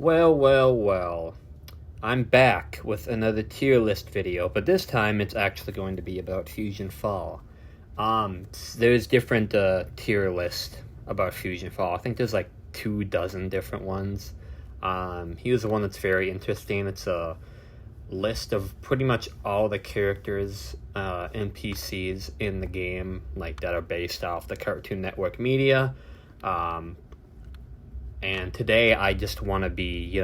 Well. I'm back with another tier list video, but this time it's actually going to be about FUSIONFALL. There's different tier lists about FUSIONFALL. I think there's like 24 different ones. Here's the one that's very interesting. It's a list of pretty much all the characters, NPCs in the game, like that are based off the Cartoon Network media. And today I just want to be,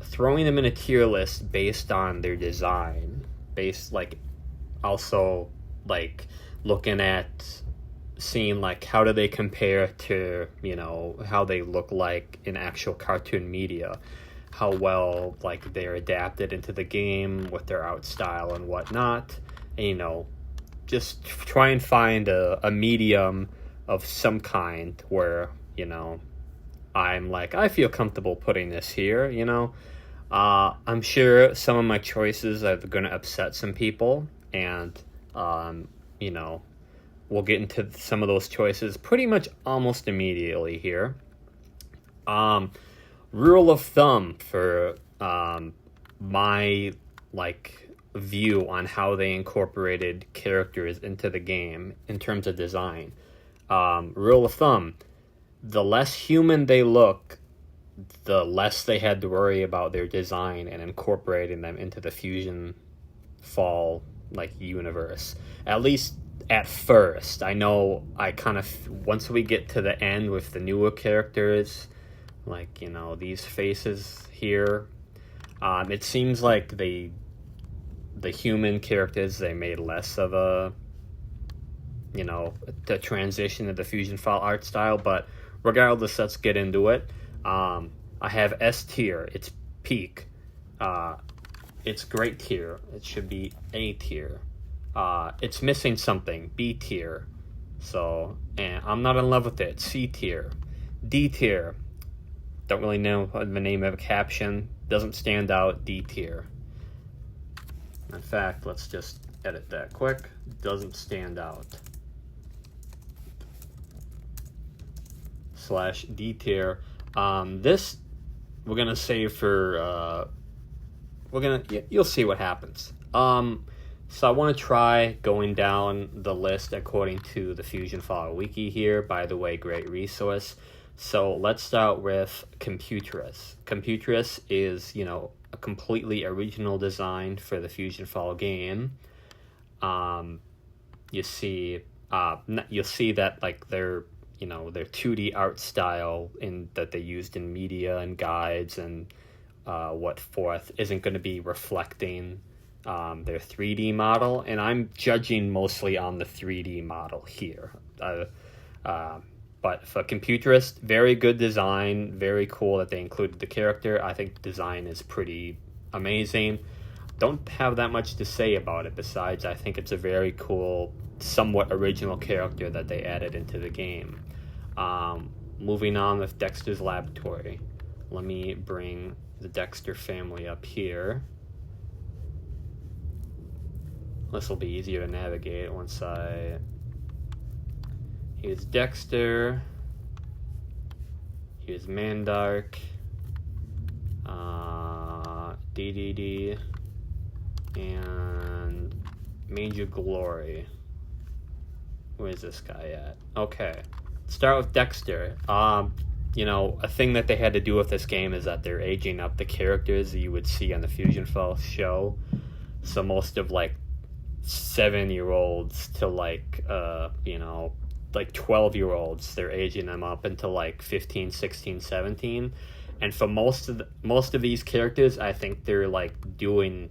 throwing them in a tier list based on their design, also looking at seeing how do they compare to how they look like in actual cartoon media, how well they're adapted into the game with their art style and whatnot, and just try and find a medium of some kind where I feel comfortable putting this here. I'm sure some of my choices are going to upset some people, and we'll get into some of those choices pretty much almost immediately here. Rule of thumb for my view on how they incorporated characters into the game in terms of design. Rule of thumb: the less human they look, the less they had to worry about their design and incorporating them into the FUSIONFALL universe. At least at first. I know once we get to the end with the newer characters, these faces here, it seems like the human characters, they made less of the transition to the FUSIONFALL art style, but regardless, let's get into it. I have S tier. It's peak. It's great tier. It should be A tier. It's missing something. B tier. And I'm not in love with it. C tier. D tier. Don't really know the name of a caption. Doesn't stand out. D tier. In fact, let's just edit that quick. Doesn't stand out. /D tier. This we're gonna save for you'll see what happens. So I want to try going down the list according to the FUSIONFALL wiki here. By the way, great resource. So let's start with Computerus. Computerus is a completely original design for the FUSIONFALL game. You'll see that their 2D art style that they used in media and guides and what forth isn't going to be reflecting their 3D model, and I'm judging mostly on the 3D model here. But for Computerist, very good design, very cool that they included the character. I think the design is pretty amazing. Don't have that much to say about it besides I think it's a very cool, somewhat original character that they added into the game. Moving on with Dexter's Laboratory. Let me bring the Dexter family up here. This will be easier to navigate once Here's Dexter. Here's Mandark. DDD. And Major Glory. Where's this guy at? Okay. Start with Dexter. A thing that they had to do with this game is that they're aging up the characters that you would see on the FUSIONFALL show. So most of 7-year-olds to 12-year-olds, they're aging them up into 15, 16, 17. And for most of these characters, I think they're doing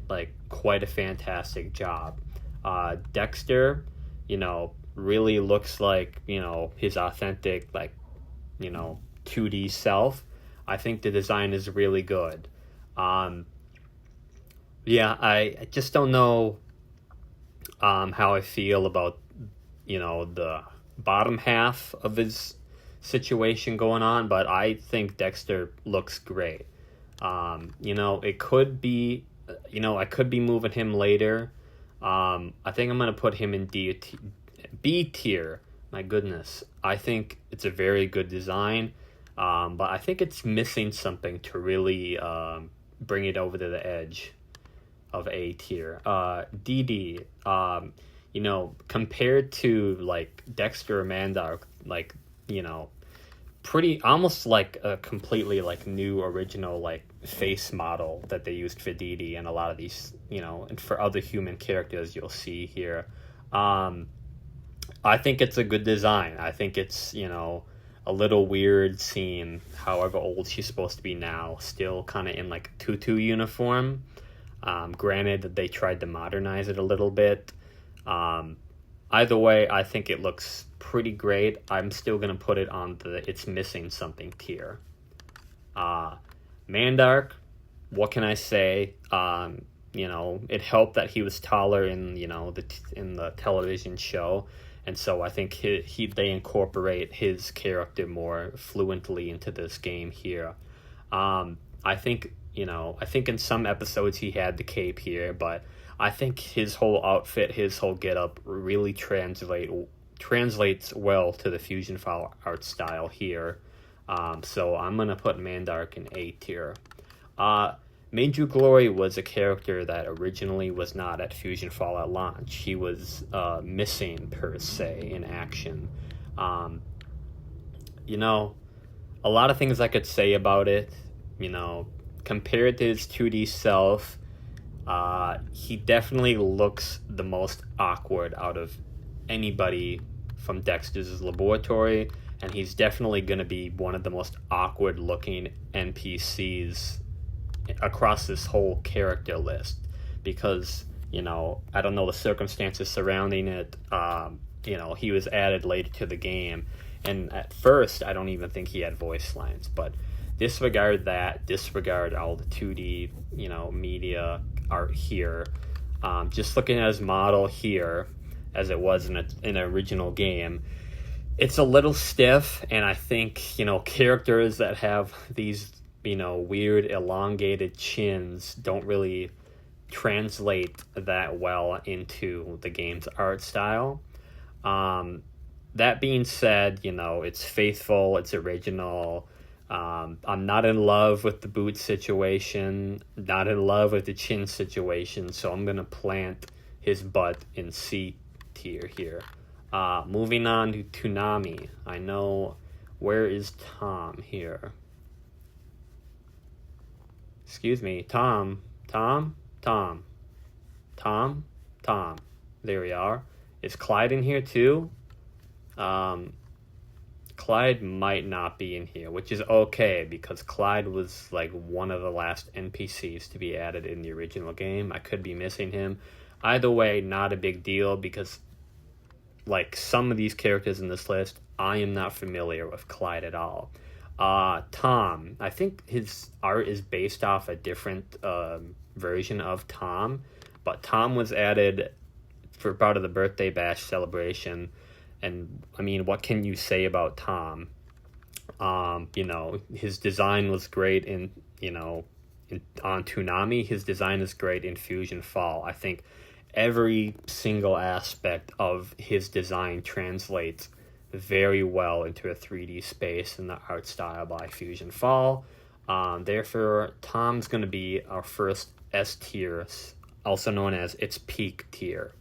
quite a fantastic job. Dexter, really looks like his authentic 2D self. I think the design is really good. I just don't know how I feel about the bottom half of his situation going on, but I think Dexter looks great. It could be I could be moving him later. I think I'm gonna put him in B tier. My goodness, I think it's a very good design. But I think it's missing something to really bring it over to the edge of A tier. DD, compared to like Dexter or Mandark, like, pretty almost like a completely like new original like face model that they used for DD and a lot of these, and for other human characters you'll see here. I think it's a good design. I think it's, a little weird seeing however old she's supposed to be now, still kind of in like tutu uniform. Granted that they tried to modernize it a little bit. Either way, I think it looks pretty great. I'm still going to put it on the it's missing something tier. Mandark, what can I say? It helped that he was taller in, in the television show. And so I think they incorporate his character more fluently into this game here. I think in some episodes he had the cape here, but I think his whole outfit, his whole getup really translates well to the FUSIONFALL art style here. So I'm going to put Mandark in A tier. Major Glory was a character that originally was not at FUSIONFALL at launch. He was missing, per se, in action. A lot of things I could say about it. Compared to his 2D self, he definitely looks the most awkward out of anybody from Dexter's Laboratory, and he's definitely going to be one of the most awkward looking NPCs across this whole character list, because I don't know the circumstances surrounding it. He was added later to the game, and at first I don't even think he had voice lines, but disregard all the 2D media art here. Just looking at his model here as it was in an original game, it's a little stiff, and I think characters that have these weird elongated chins don't really translate that well into the game's art style. That being said, it's faithful, it's original. I'm not in love with the boot situation, not in love with the chin situation, so I'm gonna plant his butt in C tier here. Moving on to Toonami. I know, where is Tom here? Excuse me, Tom. There we are. Is Clyde in here too? Clyde might not be in here, which is okay, because Clyde was like one of the last NPCs to be added in the original game. I could be missing him. Either way, not a big deal, because like some of these characters in this list, I am not familiar with Clyde at all. Tom, I think his art is based off a different version of Tom, but Tom was added for part of the birthday bash celebration. And I mean, what can you say about Tom? His design was great on Toonami. His design is great in FUSIONFALL. I think every single aspect of his design translates very well into a 3D space in the art style by FUSIONFALL. Therefore, Tom's going to be our first S tier, also known as its peak tier.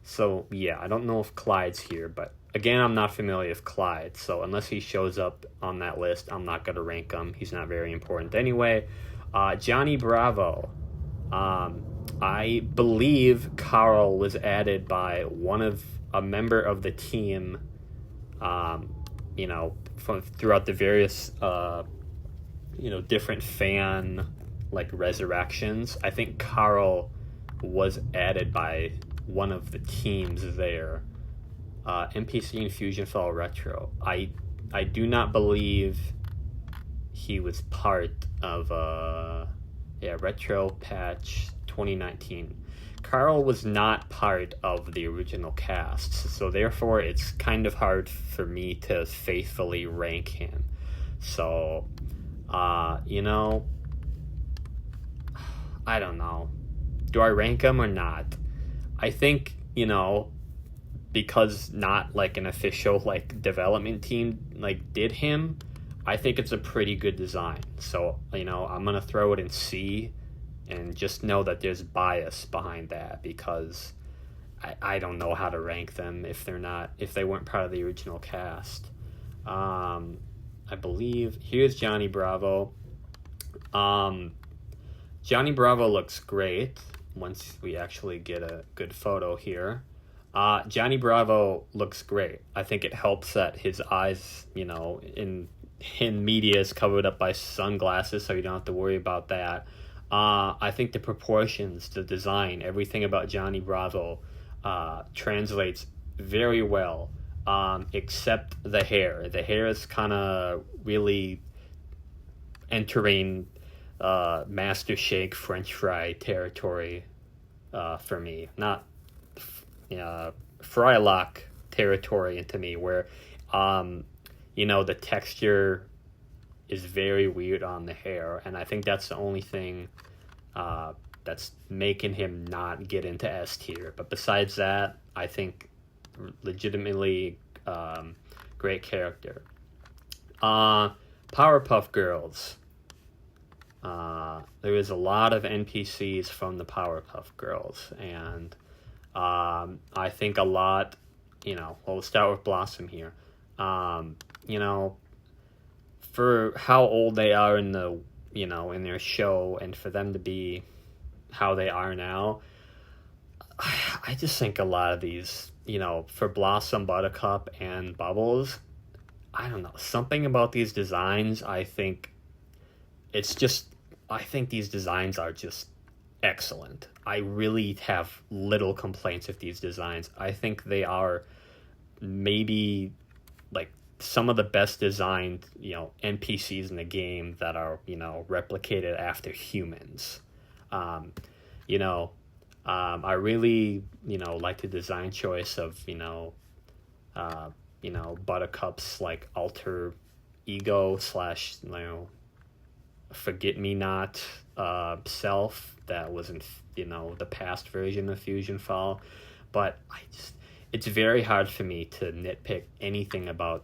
So yeah, I don't know if Clyde's here, but again, I'm not familiar with Clyde, so unless he shows up on that list, I'm not going to rank him. He's not very important anyway. Johnny Bravo. I believe Carl was added by a member of the team, from throughout the various, different fan, like, resurrections. I think Carl was added by one of the teams there. NPC in FUSIONFALL Retro. I do not believe he was part of Retro Patch 2019. Carl was not part of the original cast, so therefore it's kind of hard for me to faithfully rank him. So, I don't know. Do I rank him or not? I think, because not like an official like development team like did him, I think it's a pretty good design. So, you know, I'm gonna throw it in C, and just know that there's bias behind that, because I don't know how to rank them if they weren't part of the original cast. I believe here's Johnny Bravo. Johnny Bravo looks great once we actually get a good photo here. Johnny Bravo looks great. I think it helps that his eyes, you know, in media is covered up by sunglasses, so you don't have to worry about that. I think the proportions, the design, everything about Johnny Bravo translates very well, except the hair. The hair is kind of really entering Master Shake French fry territory for me. Not Frylock territory into me, where you know, the texture is very weird on the hair, and I think that's the only thing that's making him not get into S tier. But besides that, I think legitimately great character. Powerpuff Girls. There is a lot of NPCs from the Powerpuff Girls, and I think a lot, you know, well, we'll start with Blossom here. You know, for how old they are in the, you know, in their show, and for them to be how they are now, I just think a lot of these, you know, for Blossom, Buttercup, and Bubbles, I don't know, something about these designs, I think these designs are just excellent. I really have little complaints with these designs. I think they are maybe like some of the best designed, you know, NPCs in the game that are, you know, replicated after humans. You know, I really, you know, like the design choice of, you know, Buttercup's like alter ego slash, you know, forget-me-not self that was in, you know, the past version of FUSIONFALL. But it's very hard for me to nitpick anything about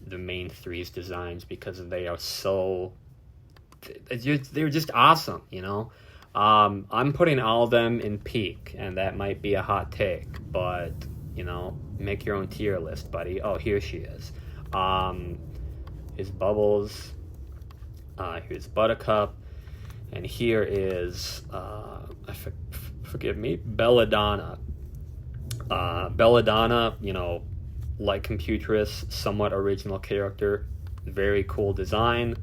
the main three's designs, because they are so, they're just awesome, you know. I'm putting all of them in peak, and that might be a hot take, but, you know, make your own tier list, buddy. Oh, here she is. Here's Bubbles, here's Buttercup, and here is forgive me, Belladonna. Belladonna, you know, like Computress, somewhat original character, very cool design.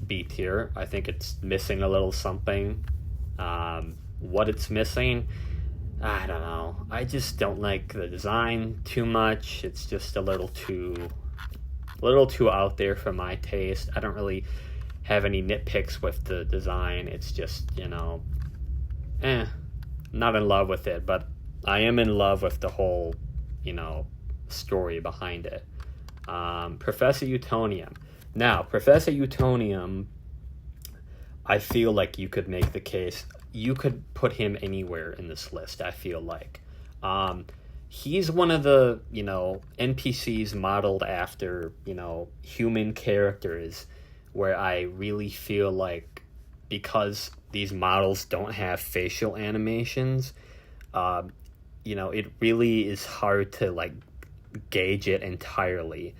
B tier. I think it's missing a little something. What it's missing, I don't know. I just don't like the design too much. It's just a little too out there for my taste. I don't really have any nitpicks with the design. It's just, you know, not in love with it, but I am in love with the whole, you know, story behind it. Professor Utonium. Now, Professor Utonium, I feel like you could make the case, you could put him anywhere in this list, I feel like. He's one of the, you know, NPCs modeled after, you know, human characters, where I really feel like, because these models don't have facial animations, you know, it really is hard to, like, gauge it entirely.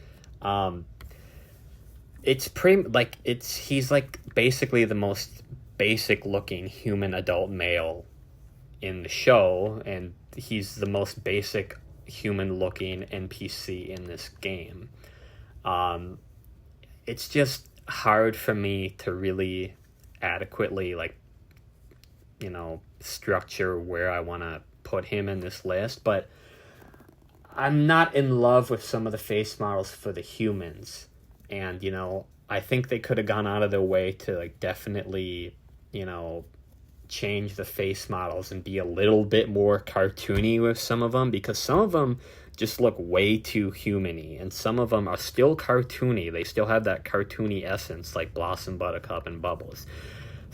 It's pretty, like, he's, like, basically the most basic looking human adult male in the show, and he's the most basic human looking NPC in this game. It's just hard for me to really adequately, like, you know, structure where I want to put him in this list, but I'm not in love with some of the face models for the humans. And, you know, I think they could have gone out of their way to, like, definitely, you know, change the face models and be a little bit more cartoony with some of them, because some of them just look way too human-y, and some of them are still cartoony. They still have that cartoony essence, like Blossom, Buttercup, and Bubbles.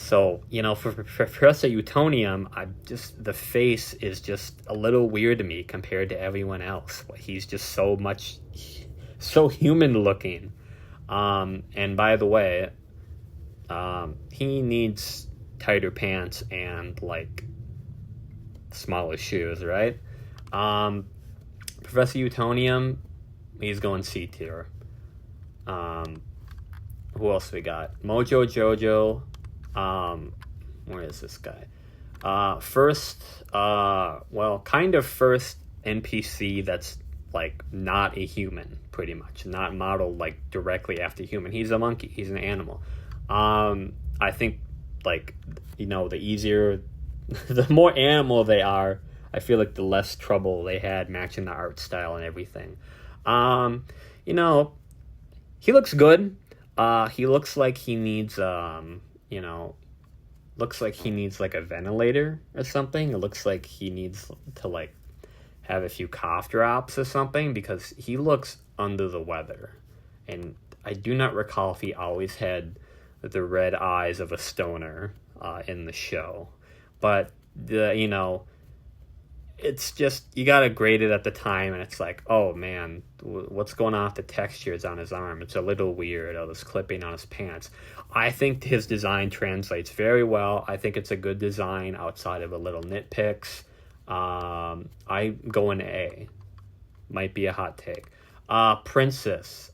So, for Professor Utonium, the face is just a little weird to me compared to everyone else. He's just so human looking. And by the way, he needs tighter pants and like smaller shoes, right? Professor Utonium, he's going C tier. Who else we got? Mojo Jojo. Where is this guy? First NPC that's like not a human, pretty much. Not modeled like directly after human. He's a monkey. He's an animal. I think like, the easier, the more animal they are, I feel like the less trouble they had matching the art style and everything. He looks good. He looks like he needs, looks like he needs like a ventilator or something. It looks like he needs to like have a few cough drops or something, because he looks under the weather. And I do not recall if he always had the red eyes of a stoner in the show. But, it's just, you gotta grade it at the time, and it's like, oh man, what's going on with the textures on his arm? It's a little weird. Oh, this clipping on his pants. I think his design translates very well. I think it's a good design outside of a little nitpicks. I go in A. Might be a hot take. Princess.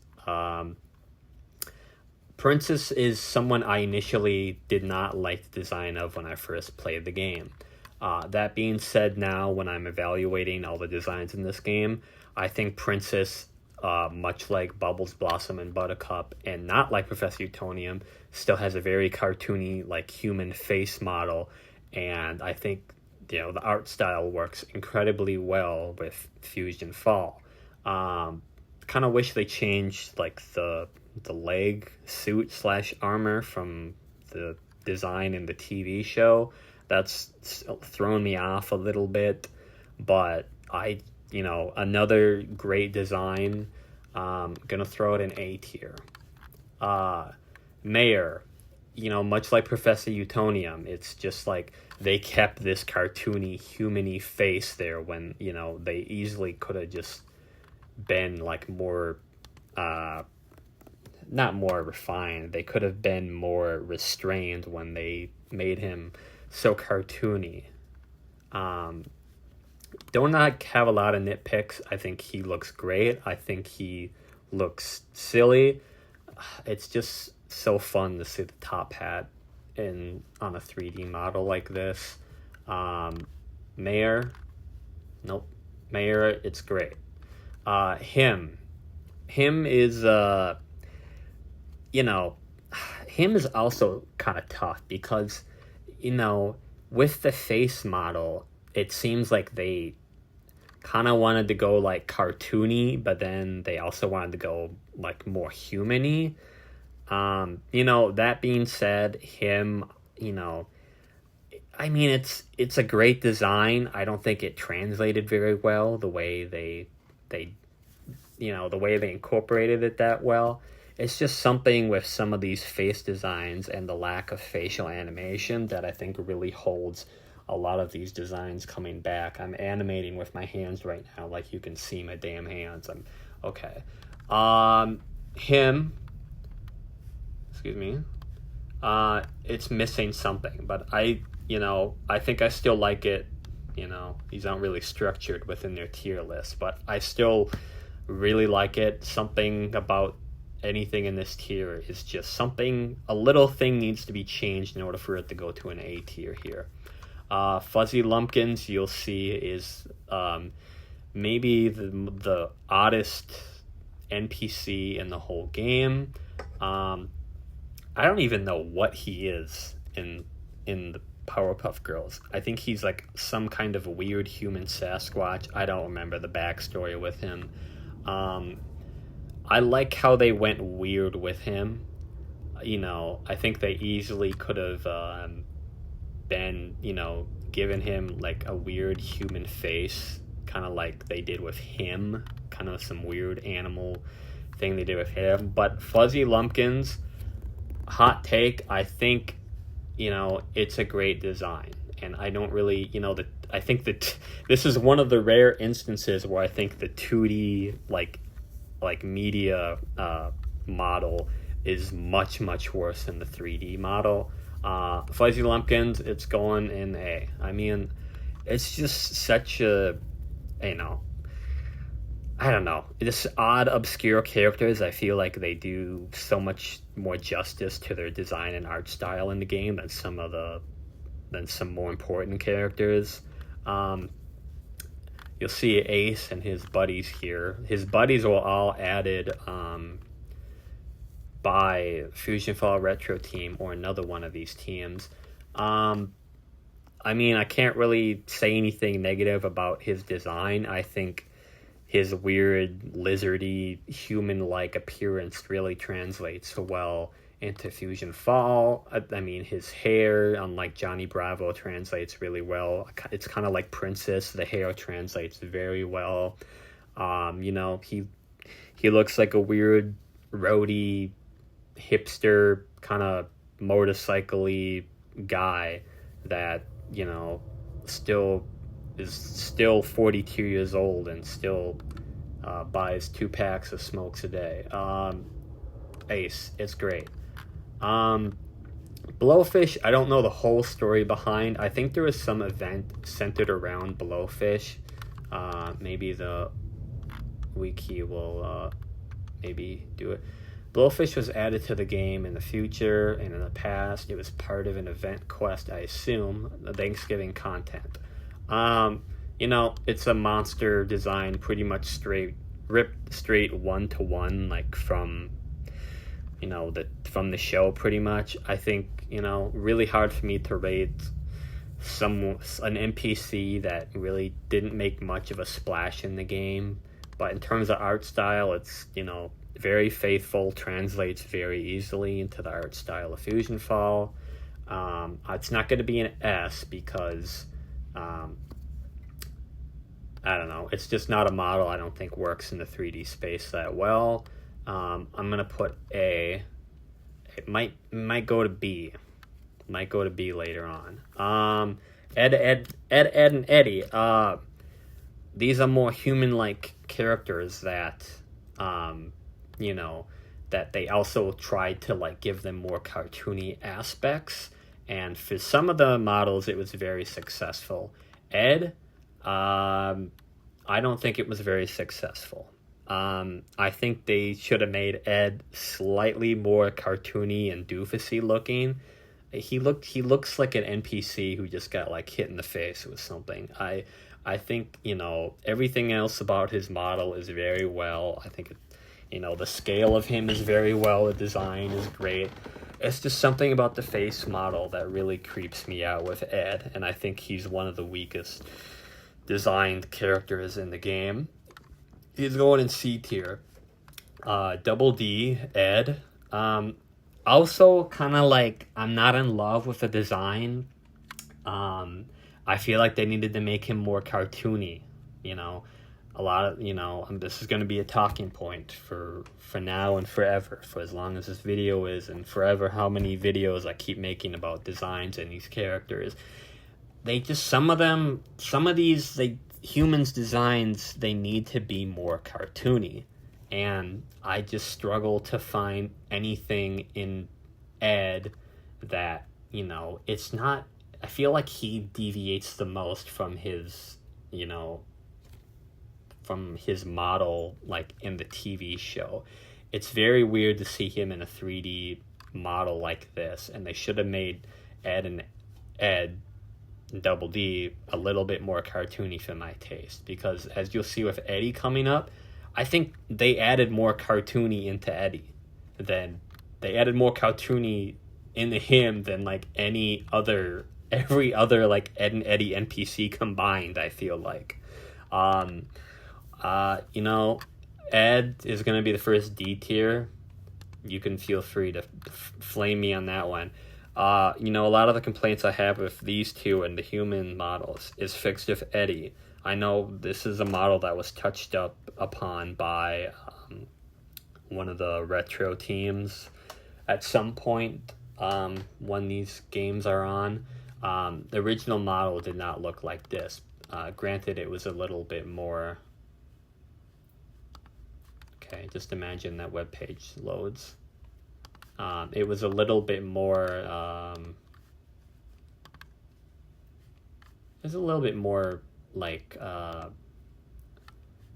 Princess is someone I initially did not like the design of when I first played the game. That being said, now when I'm evaluating all the designs in this game, I think Princess, much like Bubbles, Blossom, and Buttercup, and not like Professor Utonium, still has a very cartoony, like, human face model, and I think, the art style works incredibly well with FUSIONFALL. Kind of wish they changed, like, the leg suit / armor from the design in the TV show. That's thrown me off a little bit, but another great design. Gonna throw it in A tier. Mayor, much like Professor Utonium, it's just like they kept this cartoony, humany face there when, they easily could have just been like more, not more refined. They could have been more restrained when they made him so cartoony. Do not have a lot of nitpicks. I think he looks great. I think he looks silly. It's just so fun to see the top hat on a 3D model like this. Mayor, nope. Mayor, it's great. Him is him is also kind of tough because, with the face model, it seems like they kind of wanted to go like cartoony, but then they also wanted to go like more human-y. That being said, him, it's a great design. I don't think it translated very well the way they the way they incorporated it that well. It's just something with some of these face designs and the lack of facial animation that I think really holds a lot of these designs coming back. I'm animating with my hands right now, like you can see my damn hands. Okay. Him, excuse me. It's missing something, but I think I still like it. These aren't really structured within their tier list, but I still really like it. Something about anything in this tier is just a little thing needs to be changed in order for it to go to an A tier here. Fuzzy Lumpkins, you'll see, is maybe the oddest NPC in the whole game. I don't even know what he is in the Powerpuff Girls. I think he's like some kind of weird human Sasquatch. I don't remember the backstory with him. I like how they went weird with him. I think they easily could have been, given him like a weird human face, kind of like they did with him, kind of some weird animal thing they did with him. But Fuzzy Lumpkins, hot take, I think it's a great design. And I don't really, I think that this is one of the rare instances where I think the 2D media model is much, much worse than the 3D model. Fuzzy Lumpkins, it's going in A. I mean, it's just such a, I don't know. This odd, obscure characters, I feel like they do so much more justice to their design and art style in the game than some more important characters. You'll see Ace and his buddies here. His buddies were all added by FUSIONFALL Retro Team or another one of these teams. I mean, I can't really say anything negative about his design. I think his weird, lizardy, human-like appearance really translates well into FUSIONFALL. I mean, his hair, unlike Johnny Bravo, translates really well. It's kind of like Princess. The hair translates very well. He looks like a weird, roadie, hipster, kind of motorcycle-y guy that, is still 42 years old and still buys 2 packs of smokes a day. Ace, it's great. Blowfish, I don't know the whole story behind. I think there was some event centered around Blowfish. Maybe the wiki will maybe do it. Blowfish was added to the game in the future, and in the past it was part of an event quest, I assume, the Thanksgiving content. It's a monster design, pretty much ripped straight 1-to-1, like from the show, pretty much. I think, really hard for me to rate an NPC that really didn't make much of a splash in the game. But in terms of art style, it's, very faithful, translates very easily into the art style of FUSIONFALL. It's not going to be an S because I don't know. It's just not a model I don't think works in the 3D space that well. I'm going to put A. It might go to B. Might go to B later on. Ed, and Eddie. These are more human-like characters that, that they also tried to, give them more cartoony aspects. And for some of the models, it was very successful. Ed, I don't think it was very successful. I think they should have made Ed slightly more cartoony and doofusy looking. He looks like an NPC who just got hit in the face with something. I think everything else about his model is very well. I think the scale of him is very well. The design is great. It's just something about the face model that really creeps me out with Ed, and I think he's one of the weakest designed characters in the game. He's going in C tier. Double D, Ed. Also, kind of I'm not in love with the design. I feel like they needed to make him more cartoony. A lot of, this is going to be a talking point for now and forever, for as long as this video is, and forever how many videos I keep making about designs and these characters. Some of these humans' designs, they need to be more cartoony. And I just struggle to find anything in Ed that, it's not, I feel like he deviates the most from his, from his model, in the TV show. It's very weird to see him in a 3D model like this, and they should have made Ed Double D a little bit more cartoony for my taste, because as you'll see with Eddie coming up, I think they added more cartoony into Eddie than they added more cartoony into him than every other Ed and Eddie NPC combined. I feel like Ed is going to be the first D tier. You can feel free to flame me on that one. A lot of the complaints I have with these two and the human models is fixed with Eddie. I know this is a model that was touched upon by one of the retro teams at some point. when these games are on. The original model did not look like this. Granted, it was a little bit more. Okay, just imagine that web page loads. It was a little bit more. It was a little bit more like.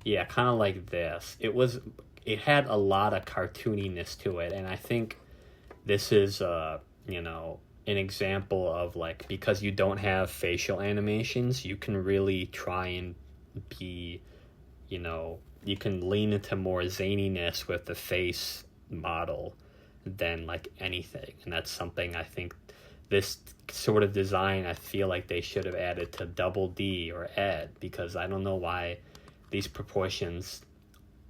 Yeah, kind of like this. It had a lot of cartooniness to it, and I think this is an example of like, because you don't have facial animations, you can really try and be, you can lean into more zaniness with the face model than like anything, and that's something I think this sort of design I feel like they should have added to Double D or Ed, because I don't know why these proportions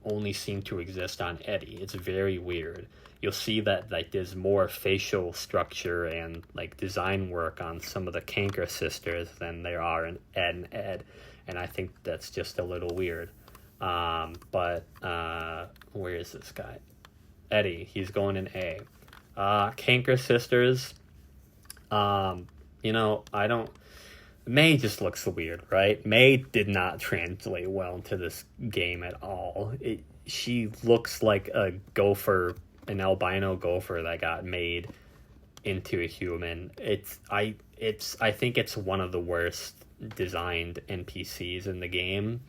only seem to exist on Eddie. It's very weird. You'll see that like there's more facial structure and like design work on some of the Kanker sisters than there are in Ed, and I think that's just a little weird. But where is this guy? Eddie, he's going in A. Kanker sisters, I don't. May just looks weird, right? May did not translate well into this game at all. She looks like a gopher, an albino gopher that got made into a human. I think it's one of the worst designed NPCs in the game,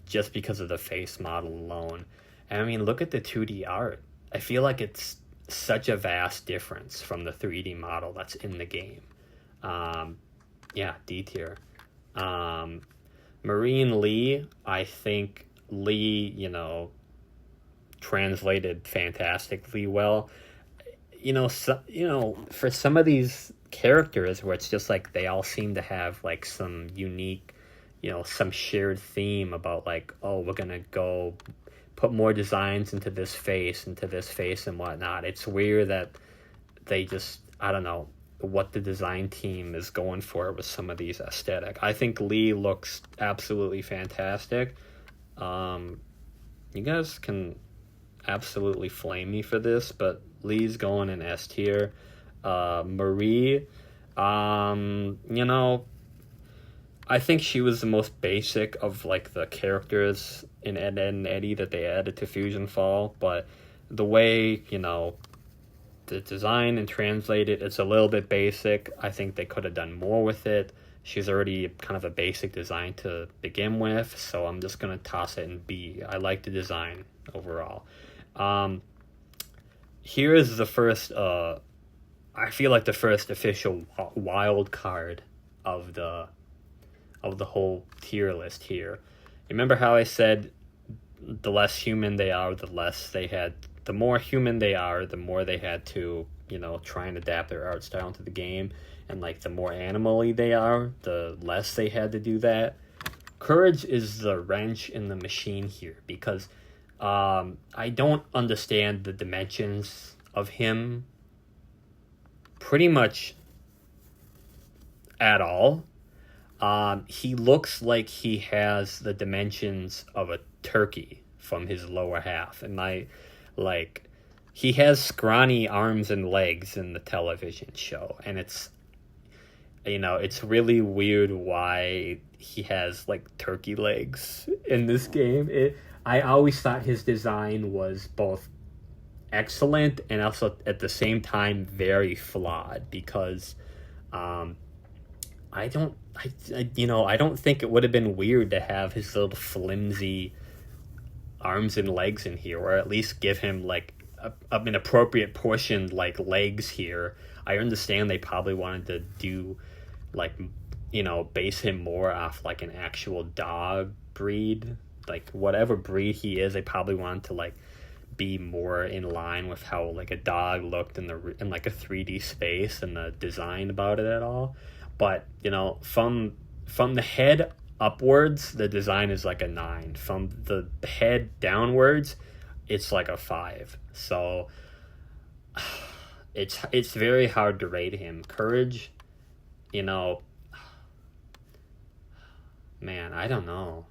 just because of the face model alone. And I mean, look at the 2D art. I feel like it's such a vast difference from the 3D model that's in the game. Yeah, D tier. Marie and Lee, I think Lee, translated fantastically well. For some of these characters where it's just like they all seem to have like some unique, some shared theme about like, oh, we're gonna go put more designs into this face and whatnot. It's weird that they just, I don't know what the design team is going for with some of these aesthetic. I think Lee looks absolutely fantastic. You guys can absolutely flame me for this, but Lee's going in S tier. Marie, I think she was the most basic of like the characters in Ed, and Eddie that they added to FUSIONFALL, but the way, the design and translate it's a little bit basic. I think they could have done more with it. She's already kind of a basic design to begin with, so I'm just going to toss it in B. I like the design overall. Here is the first, I feel like the first official wild card of the whole tier list here. Remember how I said the less human they are, the more human they are, the more they had to, try and adapt their art style to the game. And like the more animal-y they are, the less they had to do that. Courage is the wrench in the machine here, because I don't understand the dimensions of him pretty much at all. He looks like he has the dimensions of a turkey from his lower half, and he has scrawny arms and legs in the television show, and it's really weird why he has like turkey legs in this game. I always thought his design was both excellent and also at the same time very flawed, because I don't think it would have been weird to have his little flimsy arms and legs in here, or at least give him like an appropriate portioned like legs here. I understand they probably wanted to do base him more off like an actual dog breed, like whatever breed he is. They probably wanted to like be more in line with how like a dog looked in like a 3D space, and the design about it at all. But from the head upwards, the design is like a 9. From the head downwards, it's like a 5. So it's very hard to rate him. Courage, man, I don't know.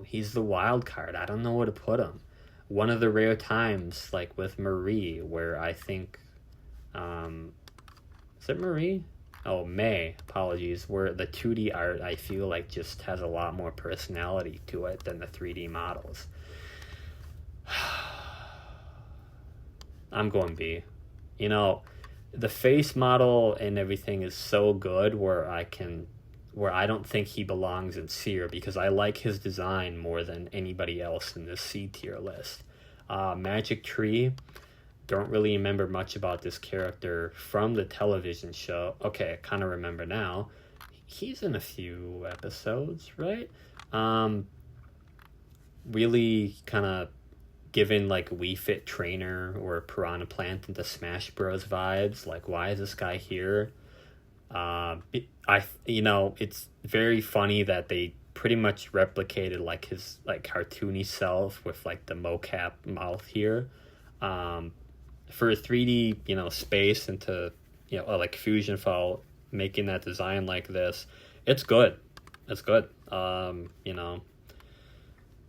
He's the wild card. I don't know where to put him. One of the rare times, like with Marie, where I think Is it Marie? Oh, May, apologies, where the 2D art I feel like just has a lot more personality to it than the 3D models. I'm going B. You know, the face model and everything is so good where I don't think he belongs in C because I like his design more than anybody else in this C tier list. Magic Tree, don't really remember much about this character from the television show. Okay, I kind of remember now. He's in a few episodes, right? Really kind of given like Wii Fit Trainer or Piranha Plant into Smash Bros vibes. Like, why is this guy here? It's very funny that they pretty much replicated like his like cartoony self with like the mocap mouth here. For a 3D, space into, like FUSIONFALL, making that design like this, it's good. It's good.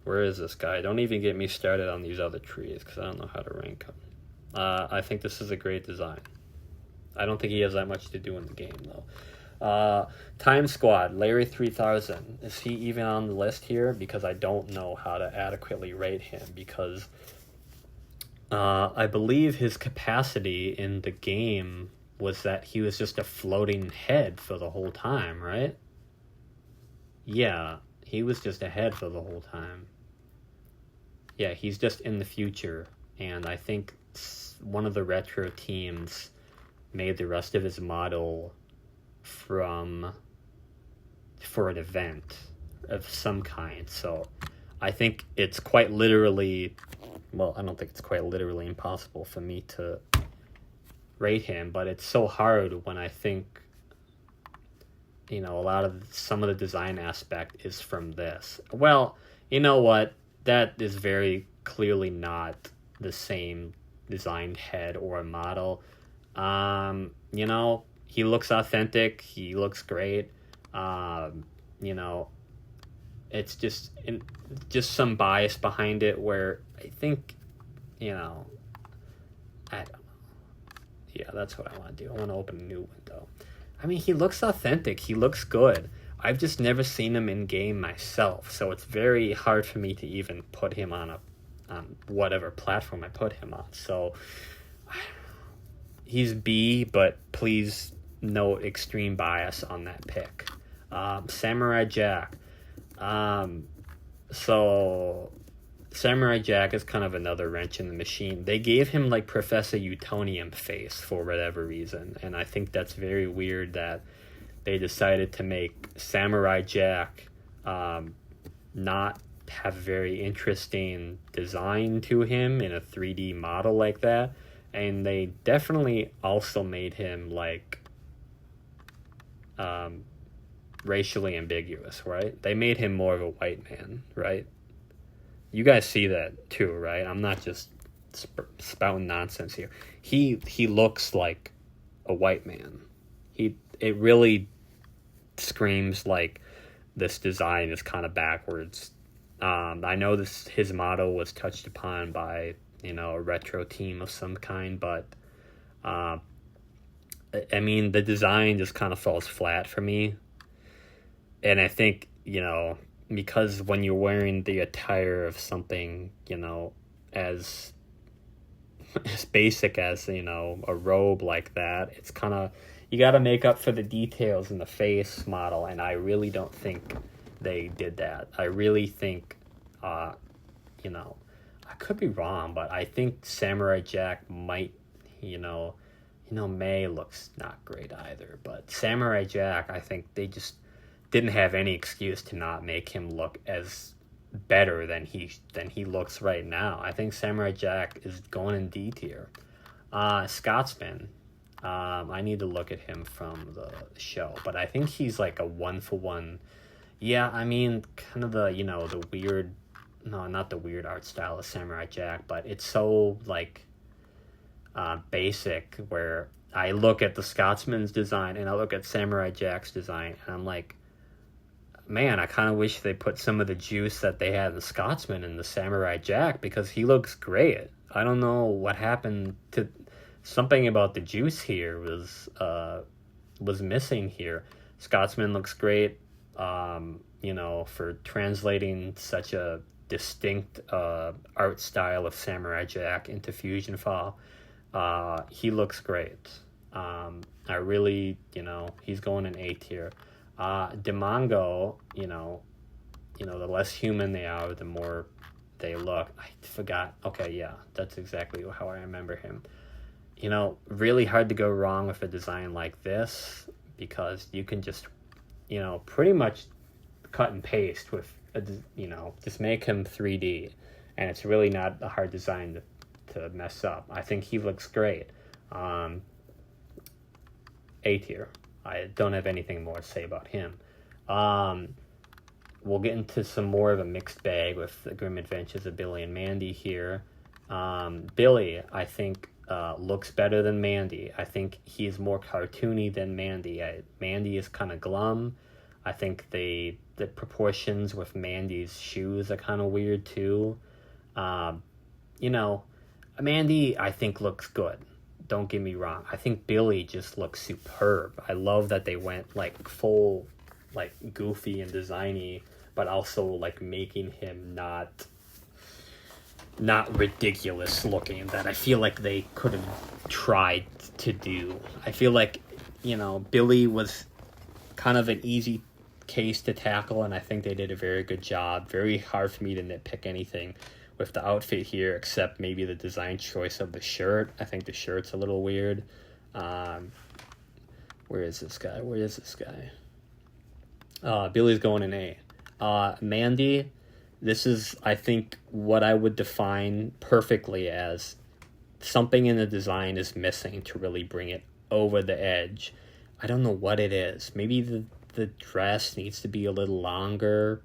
Where is this guy? Don't even get me started on these other trees because I don't know how to rank them. I think this is a great design. I don't think he has that much to do in the game, though. Time Squad, Larry 3000. Is he even on the list here? Because I don't know how to adequately rate him because I believe his capacity in the game was that he was just a floating head for the whole time, right? Yeah, he was just a head for the whole time. Yeah, he's just in the future, and I think one of the retro teams made the rest of his model for an event of some kind. So I think it's quite literally, well, I don't think it's quite literally impossible for me to rate him, but it's so hard when I think, some of the design aspect is from this. Well, you know what? That is very clearly not the same designed head or model. He looks authentic. He looks great. It's just some bias behind it where I think, I don't know. Yeah, that's what I want to do. I want to open a new window. I mean, he looks authentic. He looks good. I've just never seen him in game myself, so it's very hard for me to even put him on whatever platform I put him on. So he's B, but please note extreme bias on that pick. Samurai Jack. So Samurai Jack is kind of another wrench in the machine. They gave him like Professor Utonium face for whatever reason, and I think that's very weird that they decided to make Samurai Jack not have very interesting design to him in a 3D model like that. And they definitely also made him like racially ambiguous, right? They made him more of a white man, right? You guys see that too, right? I'm not just spouting nonsense here. He looks like a white man. It really screams like this design is kind of backwards. I know his motto was touched upon by a retro team of some kind, but I mean the design just kind of falls flat for me, and I think because when you're wearing the attire of something as basic as a robe like that, it's kind of, you got to make up for the details in the face model, and I really don't think they did that. I really think I could be wrong, but I think Samurai Jack might, May looks not great either, but Samurai Jack, I think they just didn't have any excuse to not make him look as better than he looks right now. I think Samurai Jack is going in D tier. Scotsman, I need to look at him from the show, but I think he's like a 1-for-1. Yeah, I mean, kind of the, the weird, no, not the weird art style of Samurai Jack, but it's so like basic, where I look at the Scotsman's design and I look at Samurai Jack's design and I'm like, man, I kind of wish they put some of the juice that they had in the Scotsman in the Samurai Jack, because he looks great. I don't know what happened to something about the juice here was missing here. Scotsman looks great. For translating such a distinct art style of Samurai Jack into FUSIONFALL. He looks great. I really, he's going in A tier. Demongo, the less human they are, the more they look. I forgot. Okay, yeah, that's exactly how I remember him. Really hard to go wrong with a design like this because you can just, pretty much cut and paste with, just make him 3D. And it's really not a hard design to mess up. I think he looks great. A tier. I don't have anything more to say about him. We'll get into some more of a mixed bag with the Grim Adventures of Billy and Mandy here. Billy, I think, looks better than Mandy. I think he's more cartoony than Mandy. Mandy is kind of glum. I think the proportions with Mandy's shoes are kind of weird too. Mandy, I think, looks good. Don't get me wrong. I think Billy just looks superb. I love that they went like full, like goofy and designy, but also like making him not ridiculous looking. That I feel like they could have tried to do. I feel like, Billy was kind of an easy case to tackle, and I think they did a very good job. Very hard for me to nitpick anything with the outfit here, except maybe the design choice of the shirt. I think the shirt's a little weird. Where is this guy? Billy's going in A. Mandy, this is, I think, what I would define perfectly as something in the design is missing to really bring it over the edge. I don't know what it is. Maybe the dress needs to be a little longer.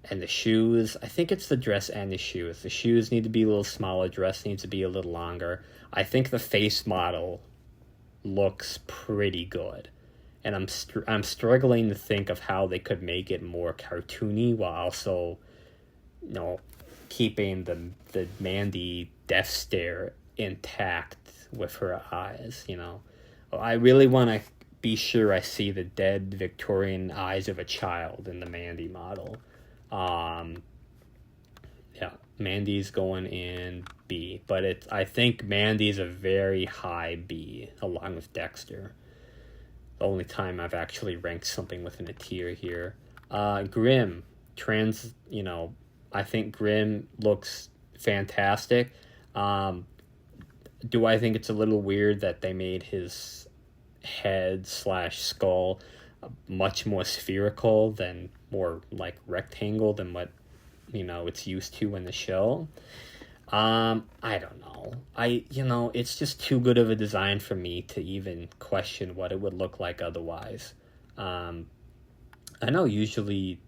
And the shoes, I think it's the dress and the shoes. The shoes need to be a little smaller. Dress needs to be a little longer. I think the face model looks pretty good. And I'm struggling to think of how they could make it more cartoony while also, keeping the Mandy death stare intact with her eyes, I really want to be sure I see the dead Victorian eyes of a child in the Mandy model. Mandy's going in B, but I think Mandy's a very high B along with Dexter. The only time I've actually ranked something within a tier here. Grim, I think Grim looks fantastic. Do I think it's a little weird that they made his head/skull much more spherical than more like rectangle than what it's used to in the show? I don't know. It's just too good of a design for me to even question what it would look like otherwise. I know usually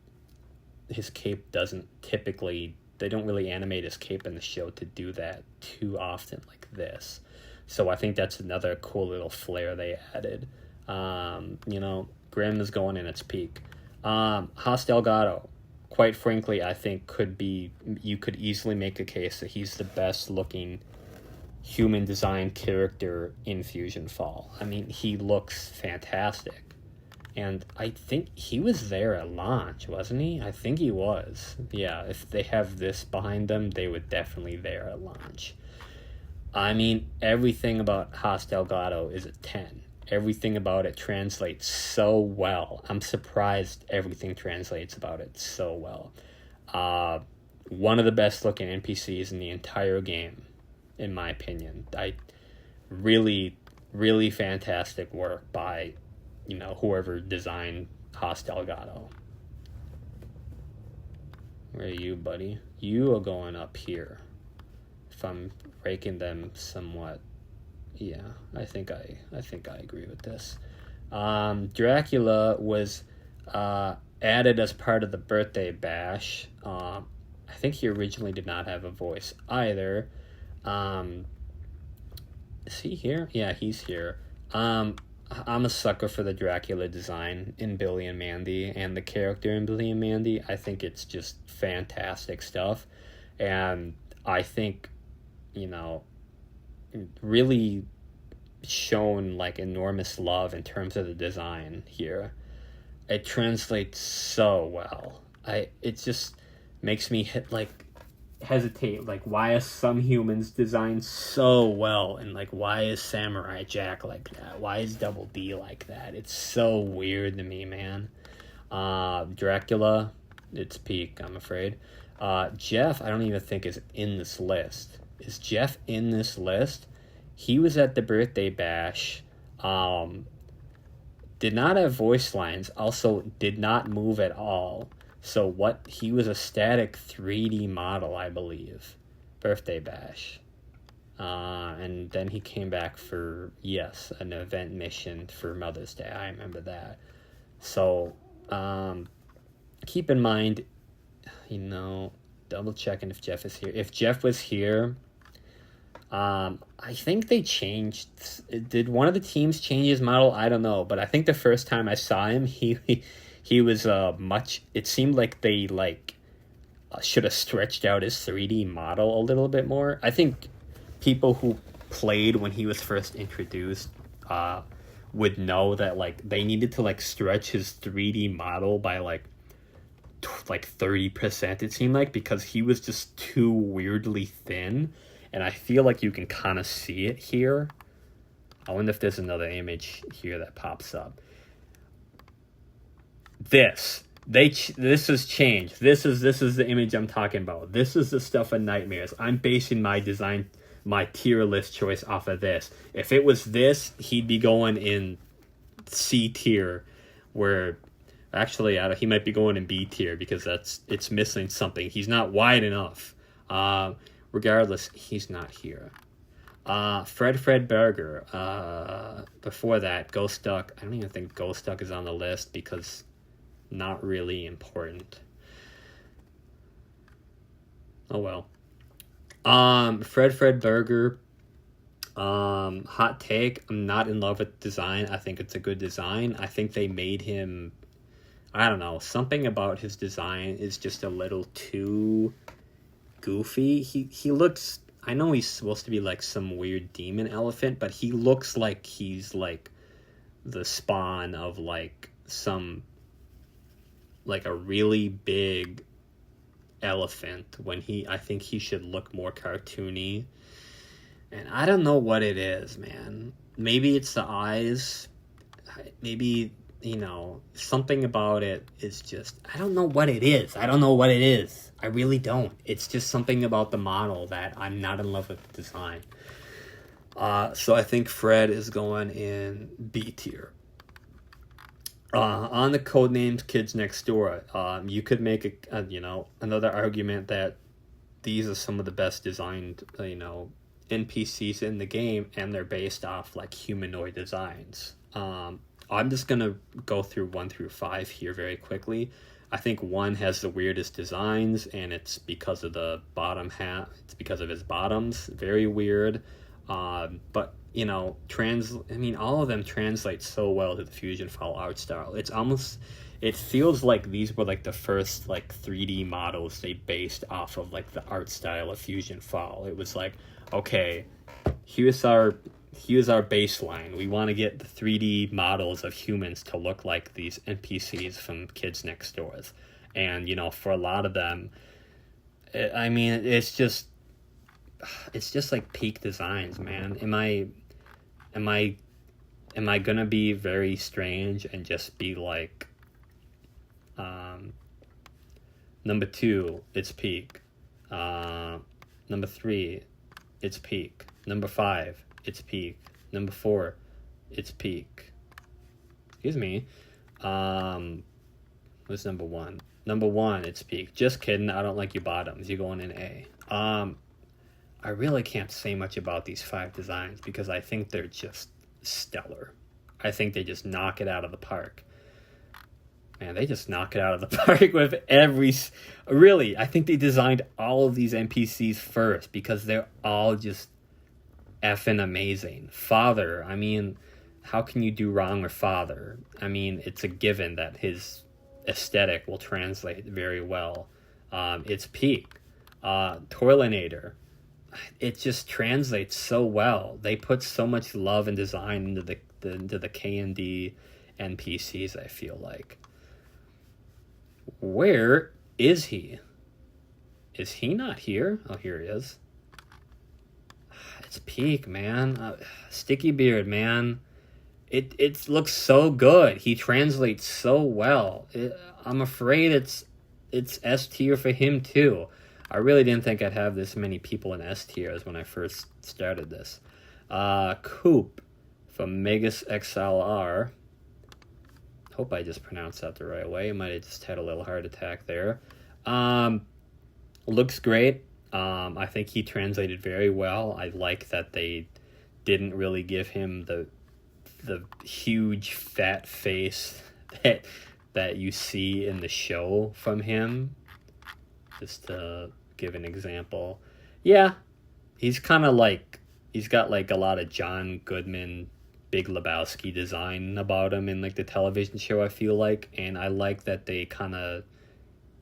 his cape they don't really animate his cape in the show to do that too often like this. So I think that's another cool little flair they added. Grim is going in its peak. Haas Delgado, quite frankly, I think you could easily make a case that he's the best looking human design character in FUSIONFALL. I mean, he looks fantastic. And I think he was there at launch, wasn't he? I think he was. Yeah, if they have this behind them, they were definitely there at launch. I mean, everything about Haas Delgado is a 10. Everything about it translates so well. I'm surprised everything translates about it so well. One of the best looking NPCs in the entire game, in my opinion. Really, really fantastic work by, whoever designed Haas Delgado. Where are you, buddy? You are going up here. If I'm raking them somewhat. Yeah, I think I agree with this. Dracula was added as part of the birthday bash. I think he originally did not have a voice either. Is he here? Yeah, he's here. I'm a sucker for the Dracula design in Billy and Mandy, and the character in Billy and Mandy. I think it's just fantastic stuff. And I think, really shown like enormous love in terms of the design here. It translates so well. It just makes me hesitate, like, why are some humans designed so well, and like, why is Samurai Jack like that? Why is Double D like that? It's so weird to me, man. Dracula, it's peak, I'm afraid. Jeff, I don't even think is in this list. Is Jeff in this list? He was at the birthday bash. Did not have voice lines. Also, did not move at all. So he was a static 3D model, I believe. Birthday bash. And then he came back for, yes, an event mission for Mother's Day. I remember that. So, keep in mind, double checking if Jeff is here. If Jeff was here, I think they changed. Did one of the teams change his model? I don't know. But I think the first time I saw him, he was it seemed like they should have stretched out his 3D model a little bit more. I think people who played when he was first introduced would know that they needed to stretch his 3D model by 30%, it seemed like, because he was just too weirdly thin, and I feel like you can kind of see it here. I wonder if there's another image here that pops up. This has changed. This is the image I'm talking about. This is the stuff of nightmares. I'm basing my design, my tier list choice off of this. If it was this, he'd be going in C tier, where actually he might be going in B tier because it's missing something. He's not wide enough. Regardless, he's not here. Fred Berger. Before that, Ghost Duck. I don't even think Ghost Duck is on the list because not really important. Oh well. Fred Berger. Hot take. I'm not in love with design. I think it's a good design. I think they made him, I don't know, something about his design is just a little too goofy. He looks, I know he's supposed to be some weird demon elephant, but he looks like he's the spawn of some a really big elephant, when I think he should look more cartoony. And I don't know what it is, man. Maybe it's the eyes. Maybe, something about it is just, I don't know what it is. I really don't. It's just something about the model that I'm not in love with the design. So I think Fred is going in B tier. On the Codenames Kids Next Door, you could make another argument that these are some of the best designed, NPCs in the game, and they're based off humanoid designs. I'm just gonna go through 1 through 5 here very quickly. I think 1 has the weirdest designs, and it's because of the bottom half. It's because of his bottoms, very weird. But all of them translate so well to the FUSIONFALL art style. It feels like these were the first 3D models they based off of the art style of FUSIONFALL. It was okay, here's our baseline. We want to get the 3D models of humans to look like these NPCs from Kids Next Doors. And for a lot of them, it's just peak designs, man. Am I gonna be very strange and just be number 2, it's peak. Number 3, it's peak. Number 5, it's peak. Number 4, it's peak. Excuse me. What's number 1? Number 1, it's peak. Just kidding. I don't like your bottoms. You're going in A. I really can't say much about these 5 designs because I think they're just stellar. I think they just knock it out of the park. Man, they just knock it out of the park with really, I think they designed all of these NPCs first because they're all just effing amazing. Father, how can you do wrong with Father? It's a given that his aesthetic will translate very well. It's peak. Toilinator. it just translates so well. They put so much love and design into the K&D NPCs, I feel like. Where is he? Is he not here? Oh, here he is. It's peak, man. Sticky Beard, man. It looks so good. He translates so well. I'm afraid it's S tier for him too. I really didn't think I'd have this many people in S tiers when I first started this. Coop from Megas XLR. Hope I just pronounced that the right way. I might have just had a little heart attack there. Looks great. I think he translated very well. I like that they didn't really give him the huge fat face that you see in the show from him. Just to give an example. Yeah, he's kind of like, he's got like a lot of John Goodman, Big Lebowski design about him in like the television show, I feel like. And I like that they kind of